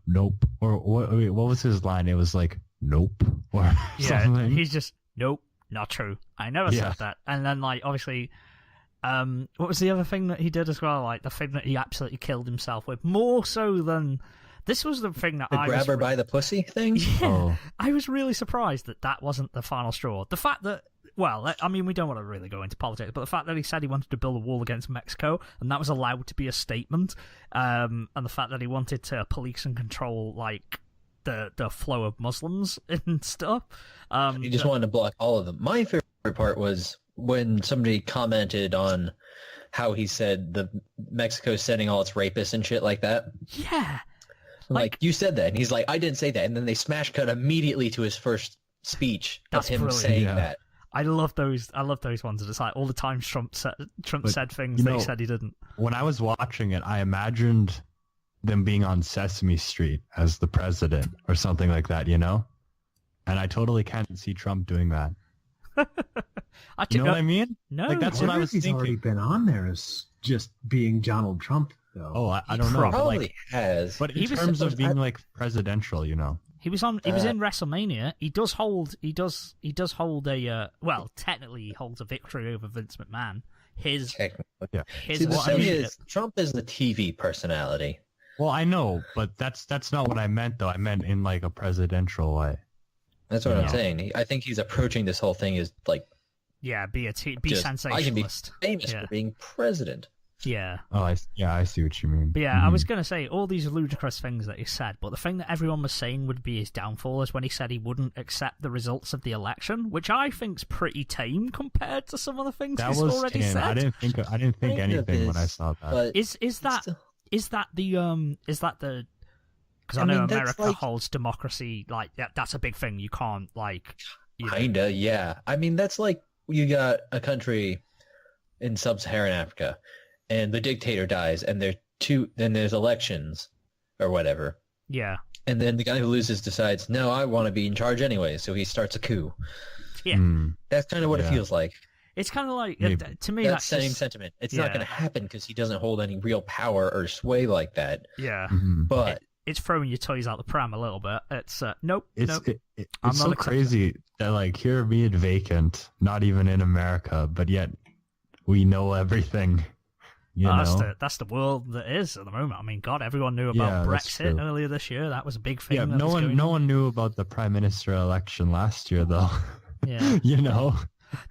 Nope. Or what was his line? It was like, nope. Or something. He's just, nope, not true. I never said that. And then, like, obviously, what was the other thing that he did as well? Like, the thing that he absolutely killed himself with. More so than... This was the thing that I grab her by the pussy thing? Yeah, I was really surprised that wasn't the final straw. The fact that, well, I mean, we don't want to really go into politics, but the fact that he said he wanted to build a wall against Mexico, and that was allowed to be a statement, and the fact that he wanted to police and control, like, the flow of Muslims and stuff. He just wanted to block all of them. My favorite part was when somebody commented on how he said the Mexico's sending all its rapists and shit like that. Yeah. Like, you said that, and he's like, I didn't say that, and then they smash cut immediately to his first speech of him brilliant. saying that. I love those ones. It's like all the times Trump said things they said he didn't. When I was watching it, I imagined them being on Sesame Street as the president or something like that, you know? And I totally can't see Trump doing that. You know what I mean? No, like that's what I was he's thinking. already been on there as just being Donald Trump, though. Oh, I don't know. Probably But, like, has. but in terms of being like presidential, you know. He was in WrestleMania. He does hold a well, technically he holds a victory over Vince McMahon. His See, the what thing I mean- is, Trump is the TV personality. Well, I know, but that's not what I meant though. I meant in like a presidential way. That's what I'm Yeah. saying. I think he's approaching this whole thing as like, be just, sensationalist. I can be famous Yeah. for being president. Yeah. Oh, I see what you mean. But yeah, I was Mhm. going to say all these ludicrous things that he said, but the thing that everyone was saying would be his downfall is when he said he wouldn't accept the results of the election, which I think's pretty tame compared to some of the things That he's was already tame. said. I didn't think Kind of anything when I is, saw that. But Is that still- the because I I know mean, that's America like- holds democracy like that's a big thing. You can't like Kinda, yeah. I mean, that's like you got a country in sub-Saharan Africa, and the dictator dies, and then there's elections or whatever, yeah. and then the guy who loses decides, no, I want to be in charge anyway, so he starts a coup. Yeah. Mm. That's kind of what it Yeah. feels like. It's kind of like Maybe. to me That that's same just, sentiment. It's yeah. not going to happen because he doesn't hold any real power or sway like that. yeah. Mhm. But It's throwing your toys out the pram a little bit. It's nope. It's nope. I'm it's not so accepting crazy that like here being vacant, not even in America, but yet we know everything. You know? That's the world that is at the moment. I mean, God, everyone knew about Yeah, that's Brexit true. earlier this year. That was a big thing. Yeah, that no was one going on. knew about the prime minister election last year though. Yeah. You know?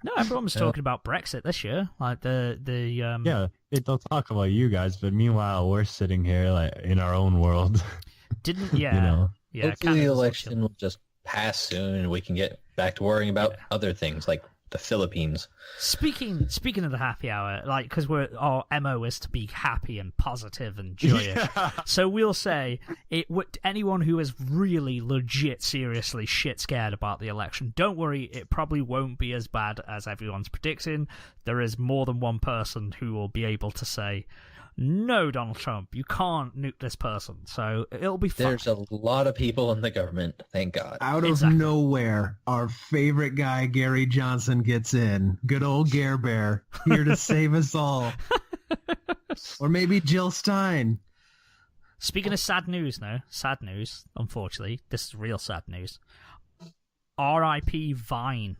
No, everyone was Yeah. talking about Brexit this year. Like Yeah, they'll talk about you guys, but meanwhile we're sitting here like in our own world. didn't You know? yeah. hopefully the Canada's election will just pass soon and we can get back to worrying about other things like the Philippines. Speaking of the happy hour, like because our MO is to be happy and positive and joyous. Yeah. So we'll say it would anyone who is really legit seriously shit scared about the election, don't worry, it probably won't be as bad as everyone's predicting. There is more than one person who will be able to say, no, Donald Trump, you can't nuke this person. So it'll be fine. There's a lot of people in the government, thank God. Out of Exactly. nowhere, our favorite guy, Gary Johnson, gets in. Good old Gare Bear, here to save us all. Or maybe Jill Stein. Speaking of sad news now, sad news, unfortunately, this is real sad news. R.I.P. Vine.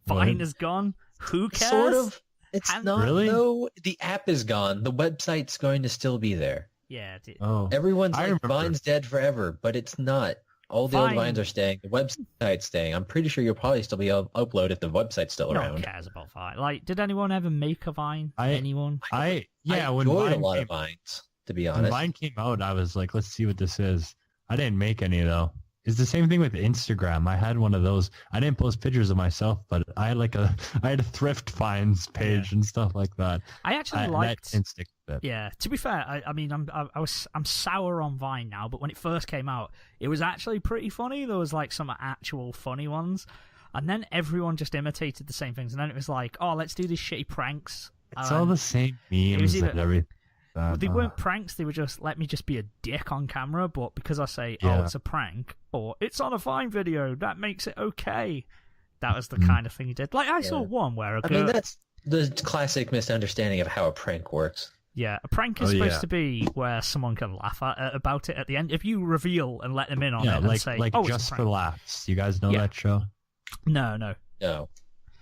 Vine What? is gone. Who cares? Sort of. It's And- not, Really? though. The app is gone. The website's going to still be there. Yeah. Oh. Everyone's I like, remember. Vine's dead forever, but it's not. All the old Vine- Vines are staying. The website's staying. I'm pretty sure you'll probably still be upload if the website's still No one around. cares about Vine. Like, did anyone ever make a Vine? Anyone? I I when enjoyed Vine a lot came, of Vines, to be when honest. Vine came out, I was like, let's see what this is. I didn't make any though. It's the same thing with Instagram. I had one of those. I didn't post pictures of myself, but I had a thrift finds page and stuff like that. I actually liked. That instinct bit. Yeah, to be fair, I mean, I'm sour on Vine now, but when it first came out, it was actually pretty funny. There was like some actual funny ones, and then everyone just imitated the same things, and then it was like, oh, let's do these shitty pranks. It's all the same memes and everything. They weren't pranks, they were just, let me just be a dick on camera, but because I say, oh, it's a prank, or it's on a Vine video, that makes it okay. That was the kind of thing he did. Like, I saw one where a girl... I mean, that's the classic misunderstanding of how a prank works. Yeah, a prank is supposed to be where someone can laugh about it at the end. If you reveal and let them in on it and say, like oh, Just for Laughs. You guys know that show? No.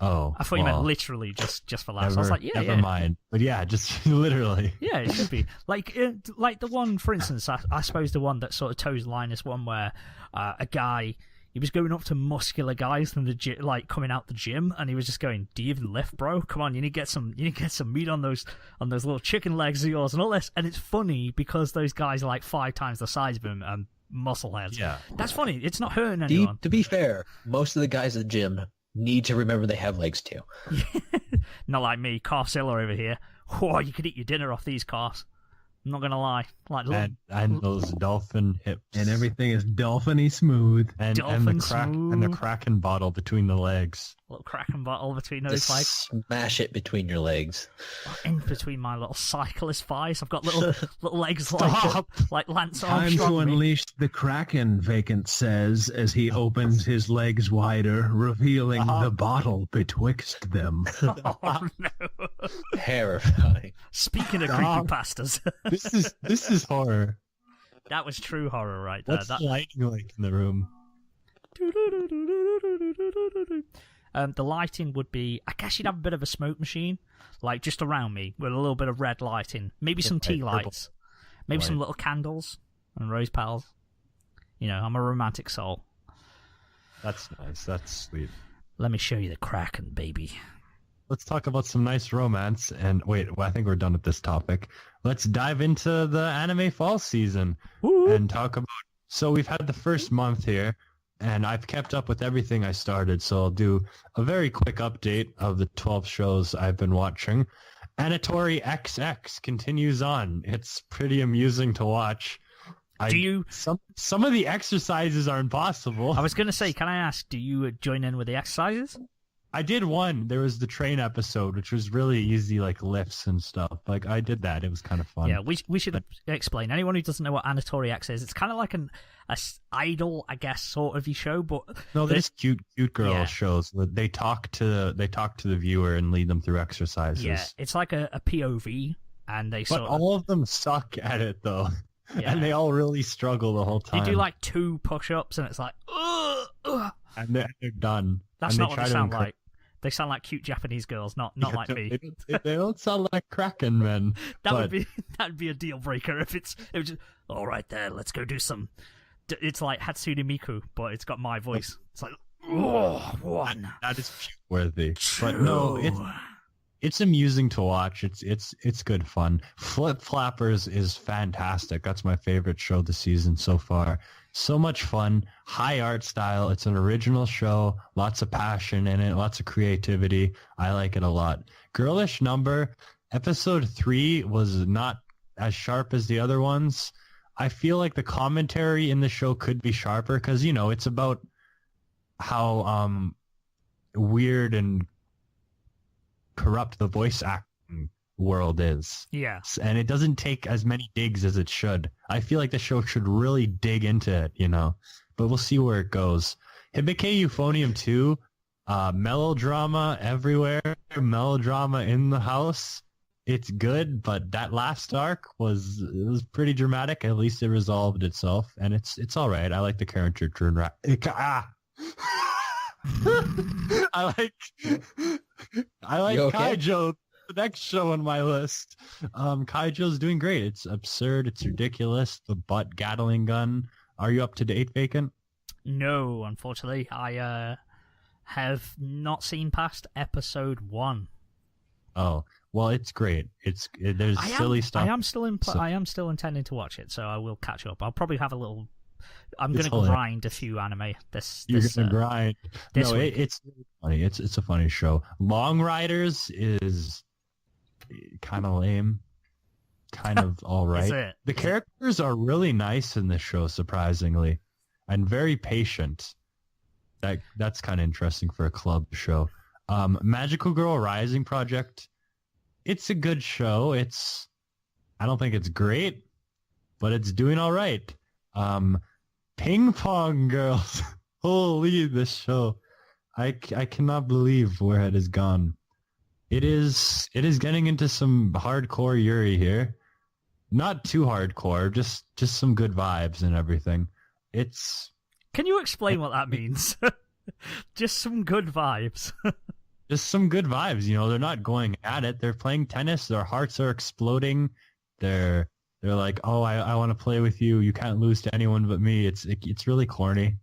Oh, I thought you meant literally just for laughs. I was like, never mind. But yeah, just literally. Yeah, it should be like the one, for instance. I suppose the one that sort of toes the line is one where a guy, he was going up to muscular guys from the gym, like coming out the gym, and he was just going, "Do you even lift, bro? Come on, you need to get some meat on those little chicken legs of yours and all this." And it's funny because those guys are like 5 times the size of him and muscle heads. Yeah, that's funny. It's not hurting anyone. To be fair, most of the guys at the gym need to remember they have legs too. Not like me, Calfzilla over here. Oh, you could eat your dinner off these calves. I'm not gonna lie. Like and those dolphin hips. And everything is dolphiny smooth. And the Kraken bottle between the legs. Little Kraken bottle between those legs. Smash it between your legs. In between my little cyclist thighs. I've got little legs like Lance Armstrong. Time to unleash the Kraken, Vacant says, as he opens his legs wider, revealing the bottle betwixt them. Oh, no. Terrifying. Speaking of creepypastas. This is horror. That was true horror right there. What's the lighting like in the room? The lighting would be, I guess you'd have a bit of a smoke machine, like just around me, with a little bit of red lighting. Maybe some tea lights. Maybe some little candles and rose petals. You know, I'm a romantic soul. That's nice. That's sweet. Let me show you the Kraken, baby. Let's talk about some nice romance. And wait, I think we're done with this topic. Let's dive into the anime fall season and talk about... So we've had the first month here, and I've kept up with everything I started. So I'll do a very quick update of the 12 shows I've been watching. Anatori XX continues on. It's pretty amusing to watch. Some of the exercises are impossible. I was going to say, can I ask, do you join in with the exercises? I did one. There was the train episode, which was really easy, like lifts and stuff. Like I did that. It was kind of fun. Yeah, we should explain. Anyone who doesn't know what Anatori X is, it's kind of like an idol, I guess, sort of show. But no, there's cute girl shows. They talk to the viewer and lead them through exercises. Yeah, it's like a POV, and But all of them suck at it though. Yeah. And they all really struggle the whole time. They do like 2 push-ups, and it's like, and they're done. That's not what they sound like. They sound like cute Japanese girls, not like me. They don't sound like Kraken men. That'd be a deal breaker if it was just, all right there, let's go do some. It's like Hatsune Miku, but it's got my voice. It's like, one. That is worthy. But no, it's amusing to watch. It's good fun. Flip Flappers is fantastic. That's my favorite show this season so far. So much fun, high art style. It's an original show, lots of passion in it, lots of creativity. I like it a lot. Girlish Number, episode 3 was not as sharp as the other ones. I feel like the commentary in the show could be sharper because, you know, it's about how weird and corrupt the voice acting world is. Yeah. And it doesn't take as many digs as it should. I feel like the show should really dig into it, you know, but we'll see where it goes. Hibike Euphonium 2, melodrama everywhere, melodrama in the house. It's good, but that last arc was pretty dramatic. At least it resolved itself, and it's all right. I like the character turn. I like okay? Kaijo, the next show on my list. Kaijo's doing great. It's absurd. It's ridiculous. The butt Gatling gun. Are you up to date, Vacant? No, unfortunately. I have not seen past episode 1. Oh, well, it's great. There's silly stuff. I am still intending to watch it, so I will catch up. I'll probably have a little I'm going to grind a few anime. You're going to grind. No, it's really funny. It's a funny show. Long Riders is kind of lame. Kind of all right. The characters are really nice in this show, surprisingly, and very patient. That's kind of interesting for a club show. Magical Girl Rising Project. It's a good show. I don't think it's great, but it's doing all right. Ping Pong Girls. Holy, this show. I cannot believe where it has gone. It is getting into some hardcore Yuri here. Not too hardcore, just some good vibes and everything. Can you explain what that means? Just some good vibes. Just some good vibes, they're not going at it. They're playing tennis, their hearts are exploding. They're like, oh, I want to play with you. You can't lose to anyone but me. It's really corny.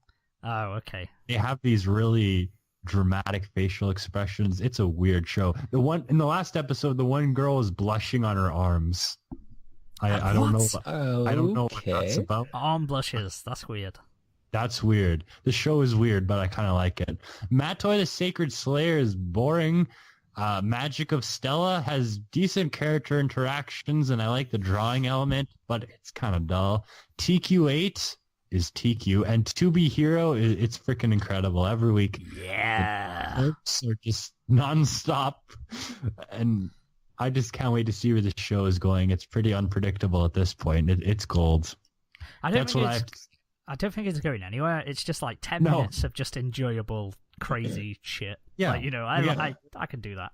Oh, okay. They have these really dramatic facial expressions. It's a weird show. In the last episode, the one girl was blushing on her arms. I don't know. I don't know what that's about. Arm blushes. That's weird. That's weird. The show is weird, but I kind of like it. Matoi the Sacred Slayer is boring. Magic of Stella has decent character interactions, and I like the drawing element, but it's kind of dull. TQ8 is TQ, and To Be Hero, it's freaking incredible. Every week, yeah, the clips are just nonstop, and I just can't wait to see where the show is going. It's pretty unpredictable at this point. It's gold. I don't think it's going anywhere. It's just like 10 minutes of just enjoyable, crazy shit. Yeah, I can do that.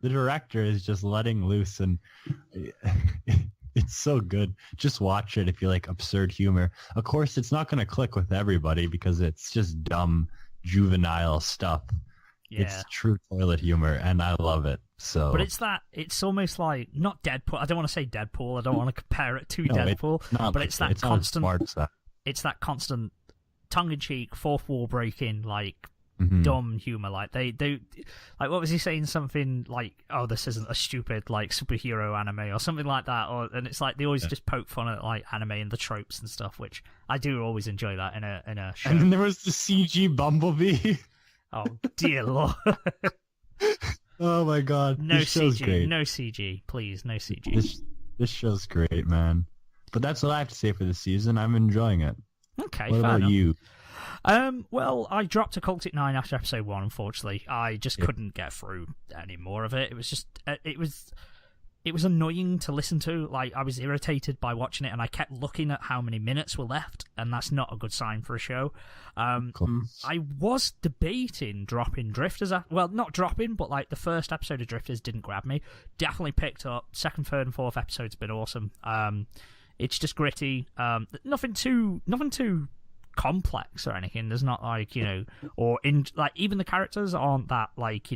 The director is just letting loose, and it's so good. Just watch it if you like absurd humor. Of course, it's not going to click with everybody because it's just dumb, juvenile stuff. Yeah. It's true toilet humor, and I love it. So, but it's almost like not Deadpool. I don't want to say Deadpool. I don't want to compare it to Deadpool. It's that constant tongue-in-cheek, fourth wall breaking, like dumb humor. Like they like, what was he saying? Something like, "Oh, this isn't a stupid like superhero anime" or something like that. And it's like they always just poke fun at like anime and the tropes and stuff, which I do always enjoy that in a show. And then there was the CG Bumblebee. Oh dear Lord. Oh my God. No this show's CG. great. No CG. Please, no CG. This show's great, man. But that's what I have to say for the season. I'm enjoying it. Okay, what about you? Well, I dropped Occultic 9 after episode 1, unfortunately. I just couldn't get through any more of it. It was just, it was annoying to listen to. Like, I was irritated by watching it, and I kept looking at how many minutes were left, and that's not a good sign for a show. I was debating dropping Drifters. Well, not dropping, but like the first episode of Drifters didn't grab me. Definitely picked up. Second, third, and fourth episode's been awesome. It's just gritty. Nothing too complex or anything. There's not like, even the characters aren't that like,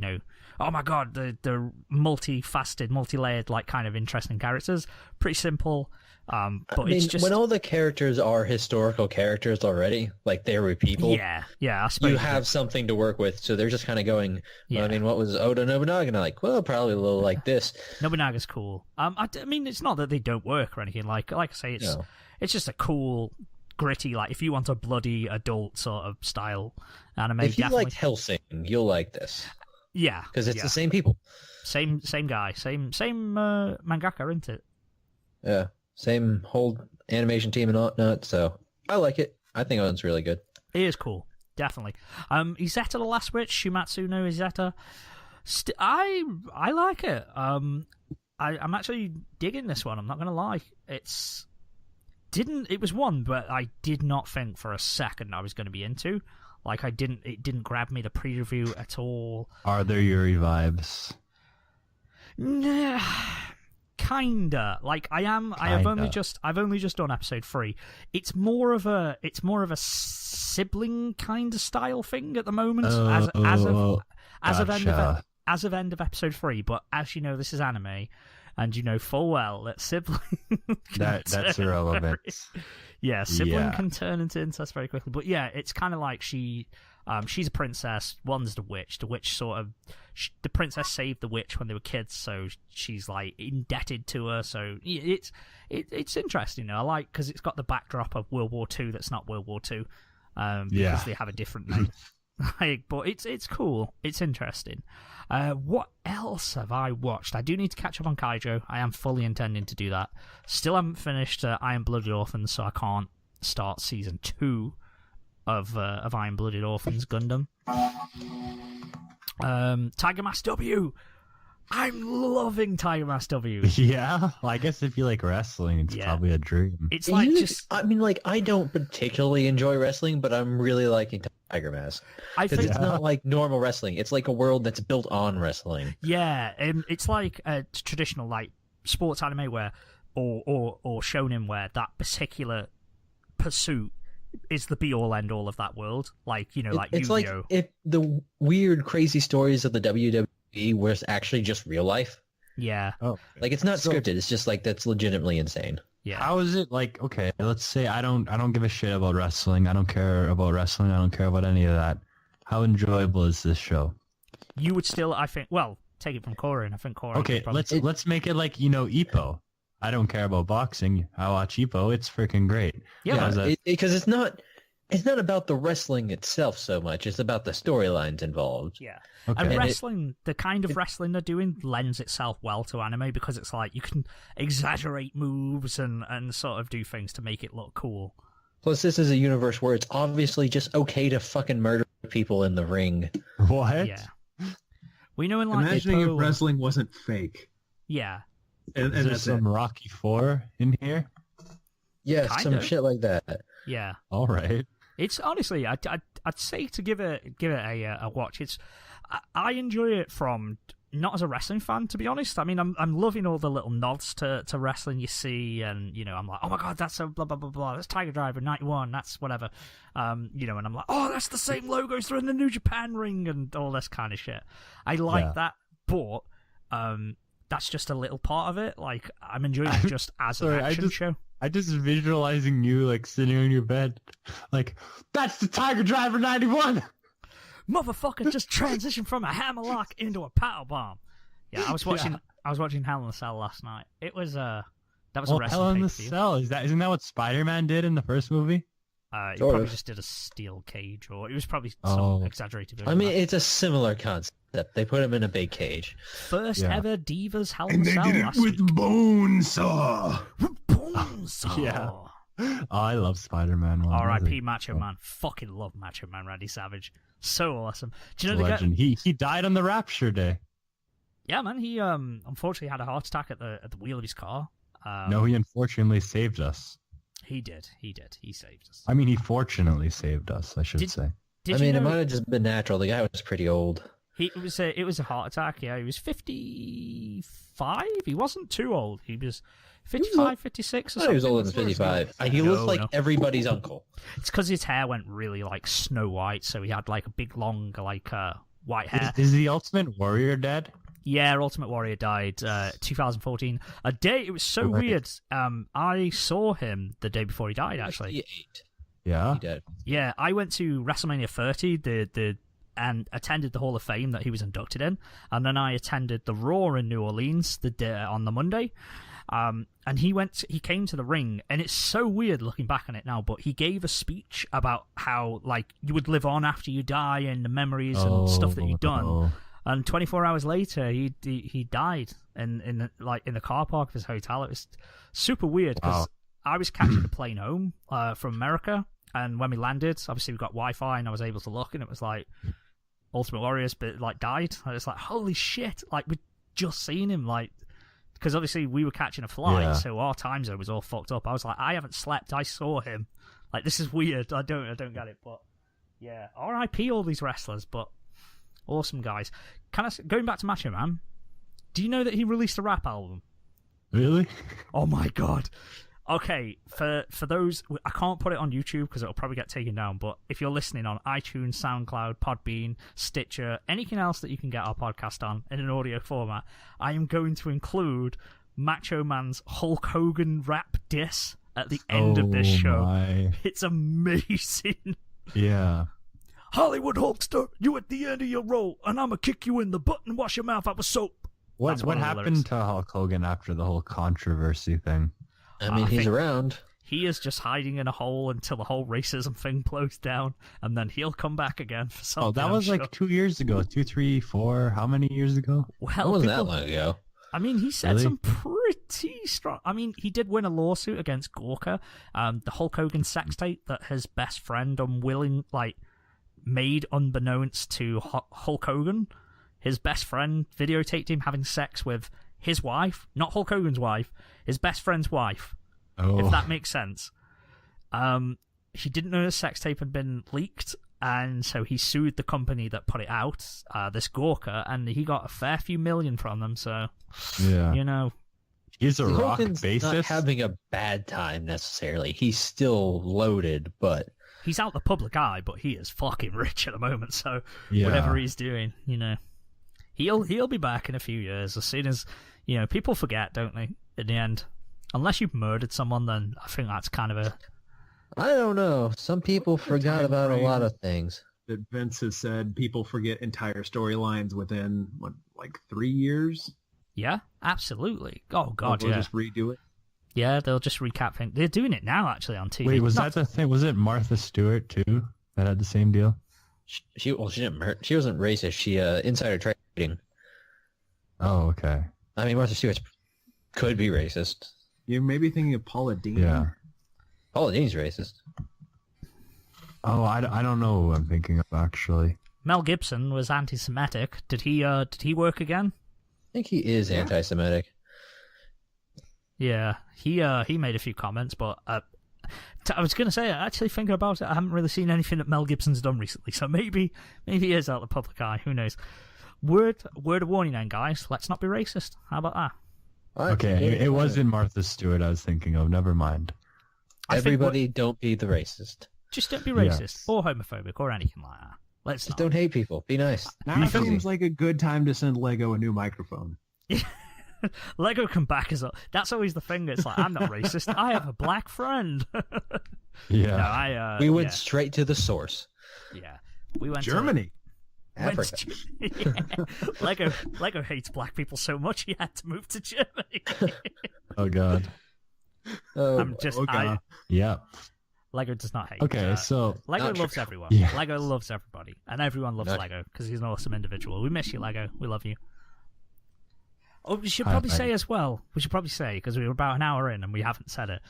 oh my god, the multi-faceted, multi-layered, like kind of interesting characters. Pretty simple. But it's just, when all the characters are historical characters already, like they were people. Yeah, I suppose you have something to work with, so they're just kind of going. Well, I mean, what was Oda Nobunaga like? Well, probably a little like this. Nobunaga's cool. I mean, it's not that they don't work or anything. Like I say, it's just a cool, gritty. Like if you want a bloody adult sort of style anime, if you definitely. liked Hellsing, you'll like this. Yeah, because it's the same people, same guy, same mangaka, isn't it? Yeah. Same whole animation team and whatnot, so I like it. I think it's really good. It is cool, definitely. Izetta the Last Witch, Shumatsu no Izetta. I like it. I'm actually digging this one. I'm not gonna lie. It was one, but I did not think for a second I was going to be into. Like it didn't grab me, the preview at all. Are there Yuri vibes? Nah. Kinda. Like I am. Kinda. I've only just done episode 3. It's more of a sibling kind of style thing at the moment. As of end of episode 3. But as you know, this is anime, and you know full well that sibling. That's irrelevant. Yeah, sibling can turn into incest very quickly. But yeah, it's kind of like She's a princess. One's the witch. The witch the princess saved the witch when they were kids, so she's like indebted to her. So it's interesting. I like because it's got the backdrop of World War II. That's not World War II, because they have a different name. But it's cool. It's interesting. What else have I watched? I do need to catch up on Kaijo. I am fully intending to do that. Still haven't finished Iron Blooded Orphans, so I can't start season 2 of Iron Blooded Orphans Gundam. Tiger Mask W. I'm loving Tiger Mask W. Yeah, well, I guess if you like wrestling, it's probably a dream. It's like I don't particularly enjoy wrestling, but I'm really liking Tiger Mask. Because it's not like normal wrestling. It's like a world that's built on wrestling. Yeah, it's like a traditional like sports anime where, or shonen where that particular pursuit is the be-all end-all of that world. Like, like it's Yu-Gi-Oh! Like if the weird, crazy stories of the WWE was actually just real life. Yeah. Oh, like it's not scripted. It's just like that's legitimately insane. Yeah. How is it like? Okay, let's say I don't give a shit about wrestling. I don't care about wrestling. I don't care about any of that. How enjoyable is this show? You would still, I think. Well, take it from Korin. I think Korin. Okay, let's make it like Ippo. I don't care about boxing. I watch Ippo. It's freaking great. Yeah, because it's not about the wrestling itself so much. It's about the storylines involved. Yeah. Okay. And wrestling, the kind of wrestling they're doing lends itself well to anime because it's like you can exaggerate moves and sort of do things to make it look cool. Plus, this is a universe where it's obviously just okay to fucking murder people in the ring. What? Yeah. We know in like Imagining Ippo, if wrestling wasn't fake. Yeah. And Is there that's some it. Rocky 4 in here? Yeah, Kind some of. shit like that. Yeah. All right. It's honestly, I'd say to give it a watch. I enjoy it from not as a wrestling fan, to be honest. I mean, I'm loving all the little nods to wrestling you see, and I'm like, oh my god, that's a blah blah blah blah. That's Tiger Driver 91. That's whatever. And I'm like, oh, that's the same logos they're in the New Japan ring and all this kind of shit. I like that, but that's just a little part of it. Like, I'm enjoying it just as an action show. I just visualizing you like sitting on your bed, like that's the Tiger Driver 91. Motherfucker just transitioned from a hammerlock into a power bomb. Yeah, I was watching Hell in a Cell last night. It was that was a wrestling Hell in the pay-per-view. Cell. Isn't that what Spider-Man did in the first movie? He probably just did a steel cage, or it was probably some exaggerated version. I mean, it's a similar concept. They put him in a big cage. First ever Divas Hell in And a they Cell did it last with week. Bonesaw. Bonesaw. Yeah. Oh, I love Spider-Man. R.I.P. Macho Man. Fucking love Macho Man Randy Savage. So awesome. Do you know legend? He died on the Rapture Day. Yeah, man. He unfortunately had a heart attack at the wheel of his car. No, he unfortunately saved us. He did. He saved us. I mean, he fortunately saved us, I should say. I mean, it might have just been natural. The guy was pretty old. It was a heart attack. Yeah, he was 55. He wasn't too old. He was 55, 56 or something. He was older than 55. He looked like everybody's uncle. It's because his hair went really like Snow White, so he had like a big long like white hair. Is the Ultimate Warrior dead? Yeah, Ultimate Warrior died 2014. It was so weird. I saw him the day before he died, actually. 58. Yeah. He did. Yeah, I went to WrestleMania 30, and attended the Hall of Fame that he was inducted in, and then I attended the Raw in New Orleans on the Monday. And he came to the ring, and it's so weird looking back on it now, but he gave a speech about how like you would live on after you die and the memories and stuff that you've done. And 24 hours later, he died in the car park of his hotel. It was super weird because I was catching a plane home from America, and when we landed, obviously we got Wi-Fi, and I was able to look, and it was like Ultimate Warriors, but like died. And it's like holy shit! Like we'd just seen him, like because obviously we were catching a flight, so our time zone was all fucked up. I was like, I haven't slept. I saw him. Like this is weird. I don't get it, but yeah, R.I.P. all these wrestlers, but. Awesome guys. Going back to Macho Man, do you know that he released a rap album? Really? Oh my god. Okay, for those, I can't put it on YouTube because it'll probably get taken down, but if you're listening on iTunes, SoundCloud, Podbean, Stitcher, anything else that you can get our podcast on in an audio format, I am going to include Macho Man's Hulk Hogan rap diss at the end of this show. My. It's amazing. Yeah. Hollywood Hulkster, you at the end of your role, and I'm gonna kick you in the butt and wash your mouth out with soap. What happened to Hulk Hogan after the whole controversy thing? I mean, he's around. He is just hiding in a hole until the whole racism thing blows down, and then he'll come back again for something. Oh, that was like 2 years ago. 2, 3, 4. How many years ago? Well, It wasn't that long ago. I mean, he said Really? some pretty strong... I mean, he did win a lawsuit against Gawker, the Hulk Hogan sex tape that his best friend made unbeknownst to Hulk Hogan. His best friend videotaped him having sex with his wife, not Hulk Hogan's wife, his best friend's wife, if that makes sense. He didn't know the sex tape had been leaked, and so he sued the company that put it out, this Gawker, and he got a fair few million from them, so, yeah. you know. He's a rock Hogan's bassist. not having a bad time necessarily. He's still loaded, but He's out the public eye, but he is fucking rich at the moment, so Yeah. whatever he's doing, you know. He'll be back in a few years, as soon as, you know, people forget, don't they, in the end. Unless you've murdered someone, then I think that's kind of a... I don't know. Some people forgot about a lot of things. That Vince has said people forget entire storylines within, 3 years? Yeah, absolutely. Oh, God, They'll yeah. just redo it. Yeah, they'll just recap things. They're doing it now, actually, on TV. Wait, was that the thing? Was it Martha Stewart, too, that had the same deal? She didn't. She wasn't racist. She insider trading. Oh, okay. I mean, Martha Stewart could be racist. You may be thinking of Paula Dean. Yeah. Paula Dean's racist. Oh, I don't know who I'm thinking of, actually. Mel Gibson was anti-Semitic. Did he work again? I think he is anti-Semitic. Yeah, he made a few comments, but I was going to say, actually thinking about it, I haven't really seen anything that Mel Gibson's done recently, so maybe he is out of the public eye. Who knows? Word of warning, then, guys. Let's not be racist. How about that? Okay, it wasn't Martha Stewart I was thinking of. Never mind. Everybody, don't be the racist. Just don't be racist Yes. or homophobic or anything like that. Let's Just not. don't hate people. Be nice. Now it seems like a good time to send Lego a new microphone. Lego can back us up. That's always the thing. It's like, I'm not racist. I have a black friend. Yeah. No, We went straight to the source. Yeah, we went Germany. Africa. Yeah. Lego hates black people so much he had to move to Germany. Oh, God. Yeah. Lego does not hate. Okay, so... Lego Not loves true. everyone. Yeah. Lego loves everybody, and everyone loves Not- Lego because he's an awesome individual. We miss you, Lego. We love you. Oh, we should Hi, probably Lego. say as well. We should probably say, because we were about an hour in and we haven't said it.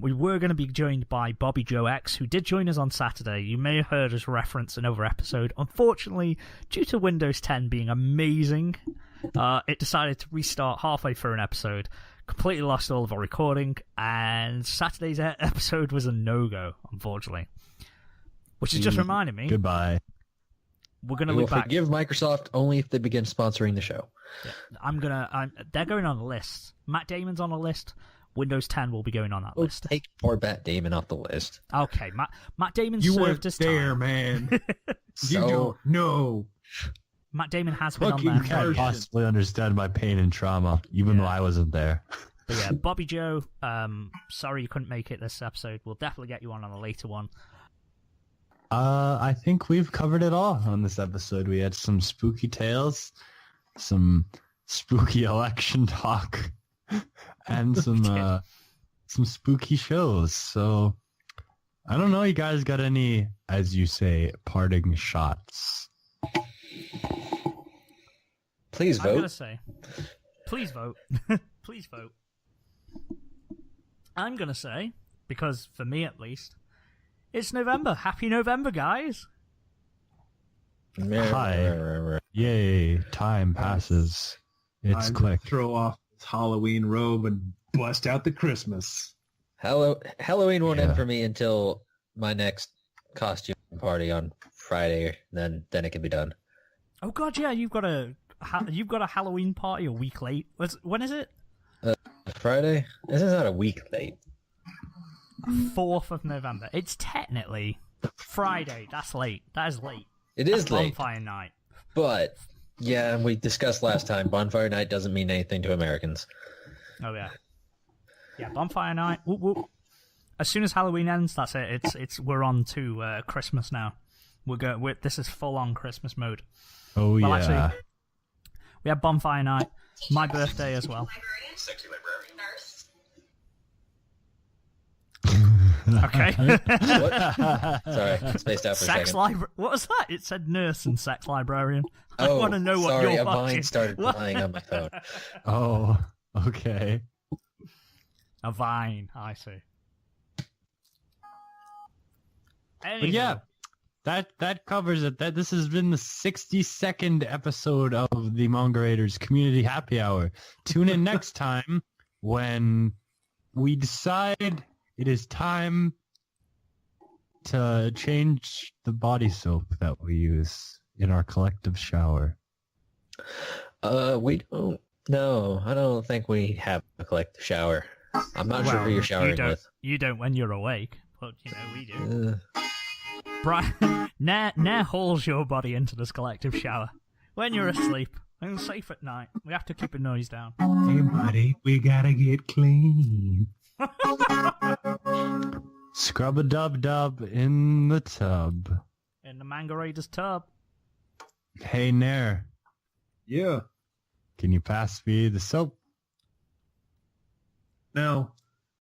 We were going to be joined by Bobby Joe X, who did join us on Saturday. You may have heard us reference another episode. Unfortunately, due to Windows 10 being amazing, it decided to restart halfway through an episode. Completely lost all of our recording, and Saturday's episode was a no-go, unfortunately. Which is just reminding me, Goodbye. we're going to We will look back. forgive Microsoft only if they begin sponsoring the show. They're going on the list. Matt Damon's on the list. Windows 10 will be going on that We'll list. take poor Matt Damon off the list. Okay, Matt Damon You served weren't his there, time. man. You So don't know. Matt Damon has been Fucking on there. Carson. Possibly understand my pain and trauma, even though I wasn't there. But yeah, Bobby Joe, sorry you couldn't make it this episode. We'll definitely get you on a later one. I think we've covered it all on this episode. We had some spooky tales, some spooky election talk, and some spooky shows. So I don't know. You guys got any, as you say, parting shots? please I'm going to vote. say, please vote. Please vote. I'm going to say, because for me at least, it's November. Happy November, guys. Hi. Yay, time passes. It's Time quick. to throw off this Halloween robe and bust out the Christmas. Halloween won't Yeah. end for me until my next costume party on Friday. Then it can be done. Oh God, yeah, you've got a Halloween party a week late. When is it? Friday? This is not a week late. 4th of November. It's technically Friday. That's late. That is late. It is That's late, Bonfire night. but yeah, we discussed last time. Bonfire night doesn't mean anything to Americans. Oh yeah. Yeah, bonfire night. Whoop, whoop. As soon as Halloween ends, that's it. It's we're on to Christmas now. This is full on Christmas mode. Oh, well, yeah. Actually, we have bonfire night. My birthday as well. Sexy librarian. Nurse. Okay. What? Sorry, spaced out for a Sex second. librarian. What was that? It said nurse and sex librarian. I Oh, want to know what sorry, you're a watching. Vine started What? playing on my phone. Oh, okay. A Vine, I see. But Anywho, yeah, that covers it. This has been the 62nd episode of the Manga Raiders Community Happy Hour. Tune in next time when we decide it is time to change the body soap that we use in our collective shower. We don't. No, I don't think we have a collective shower. I'm not sure who you're showering with. You don't when you're awake, but we do. Uh, Brian, Nair hauls your body into this collective shower when you're asleep and safe at night. We have to keep the noise down. Hey, buddy, we gotta get clean. Scrub-a-dub-dub in the tub. In the Manga Raiders tub. Hey, Nair, Yeah. can you pass me the soap? No.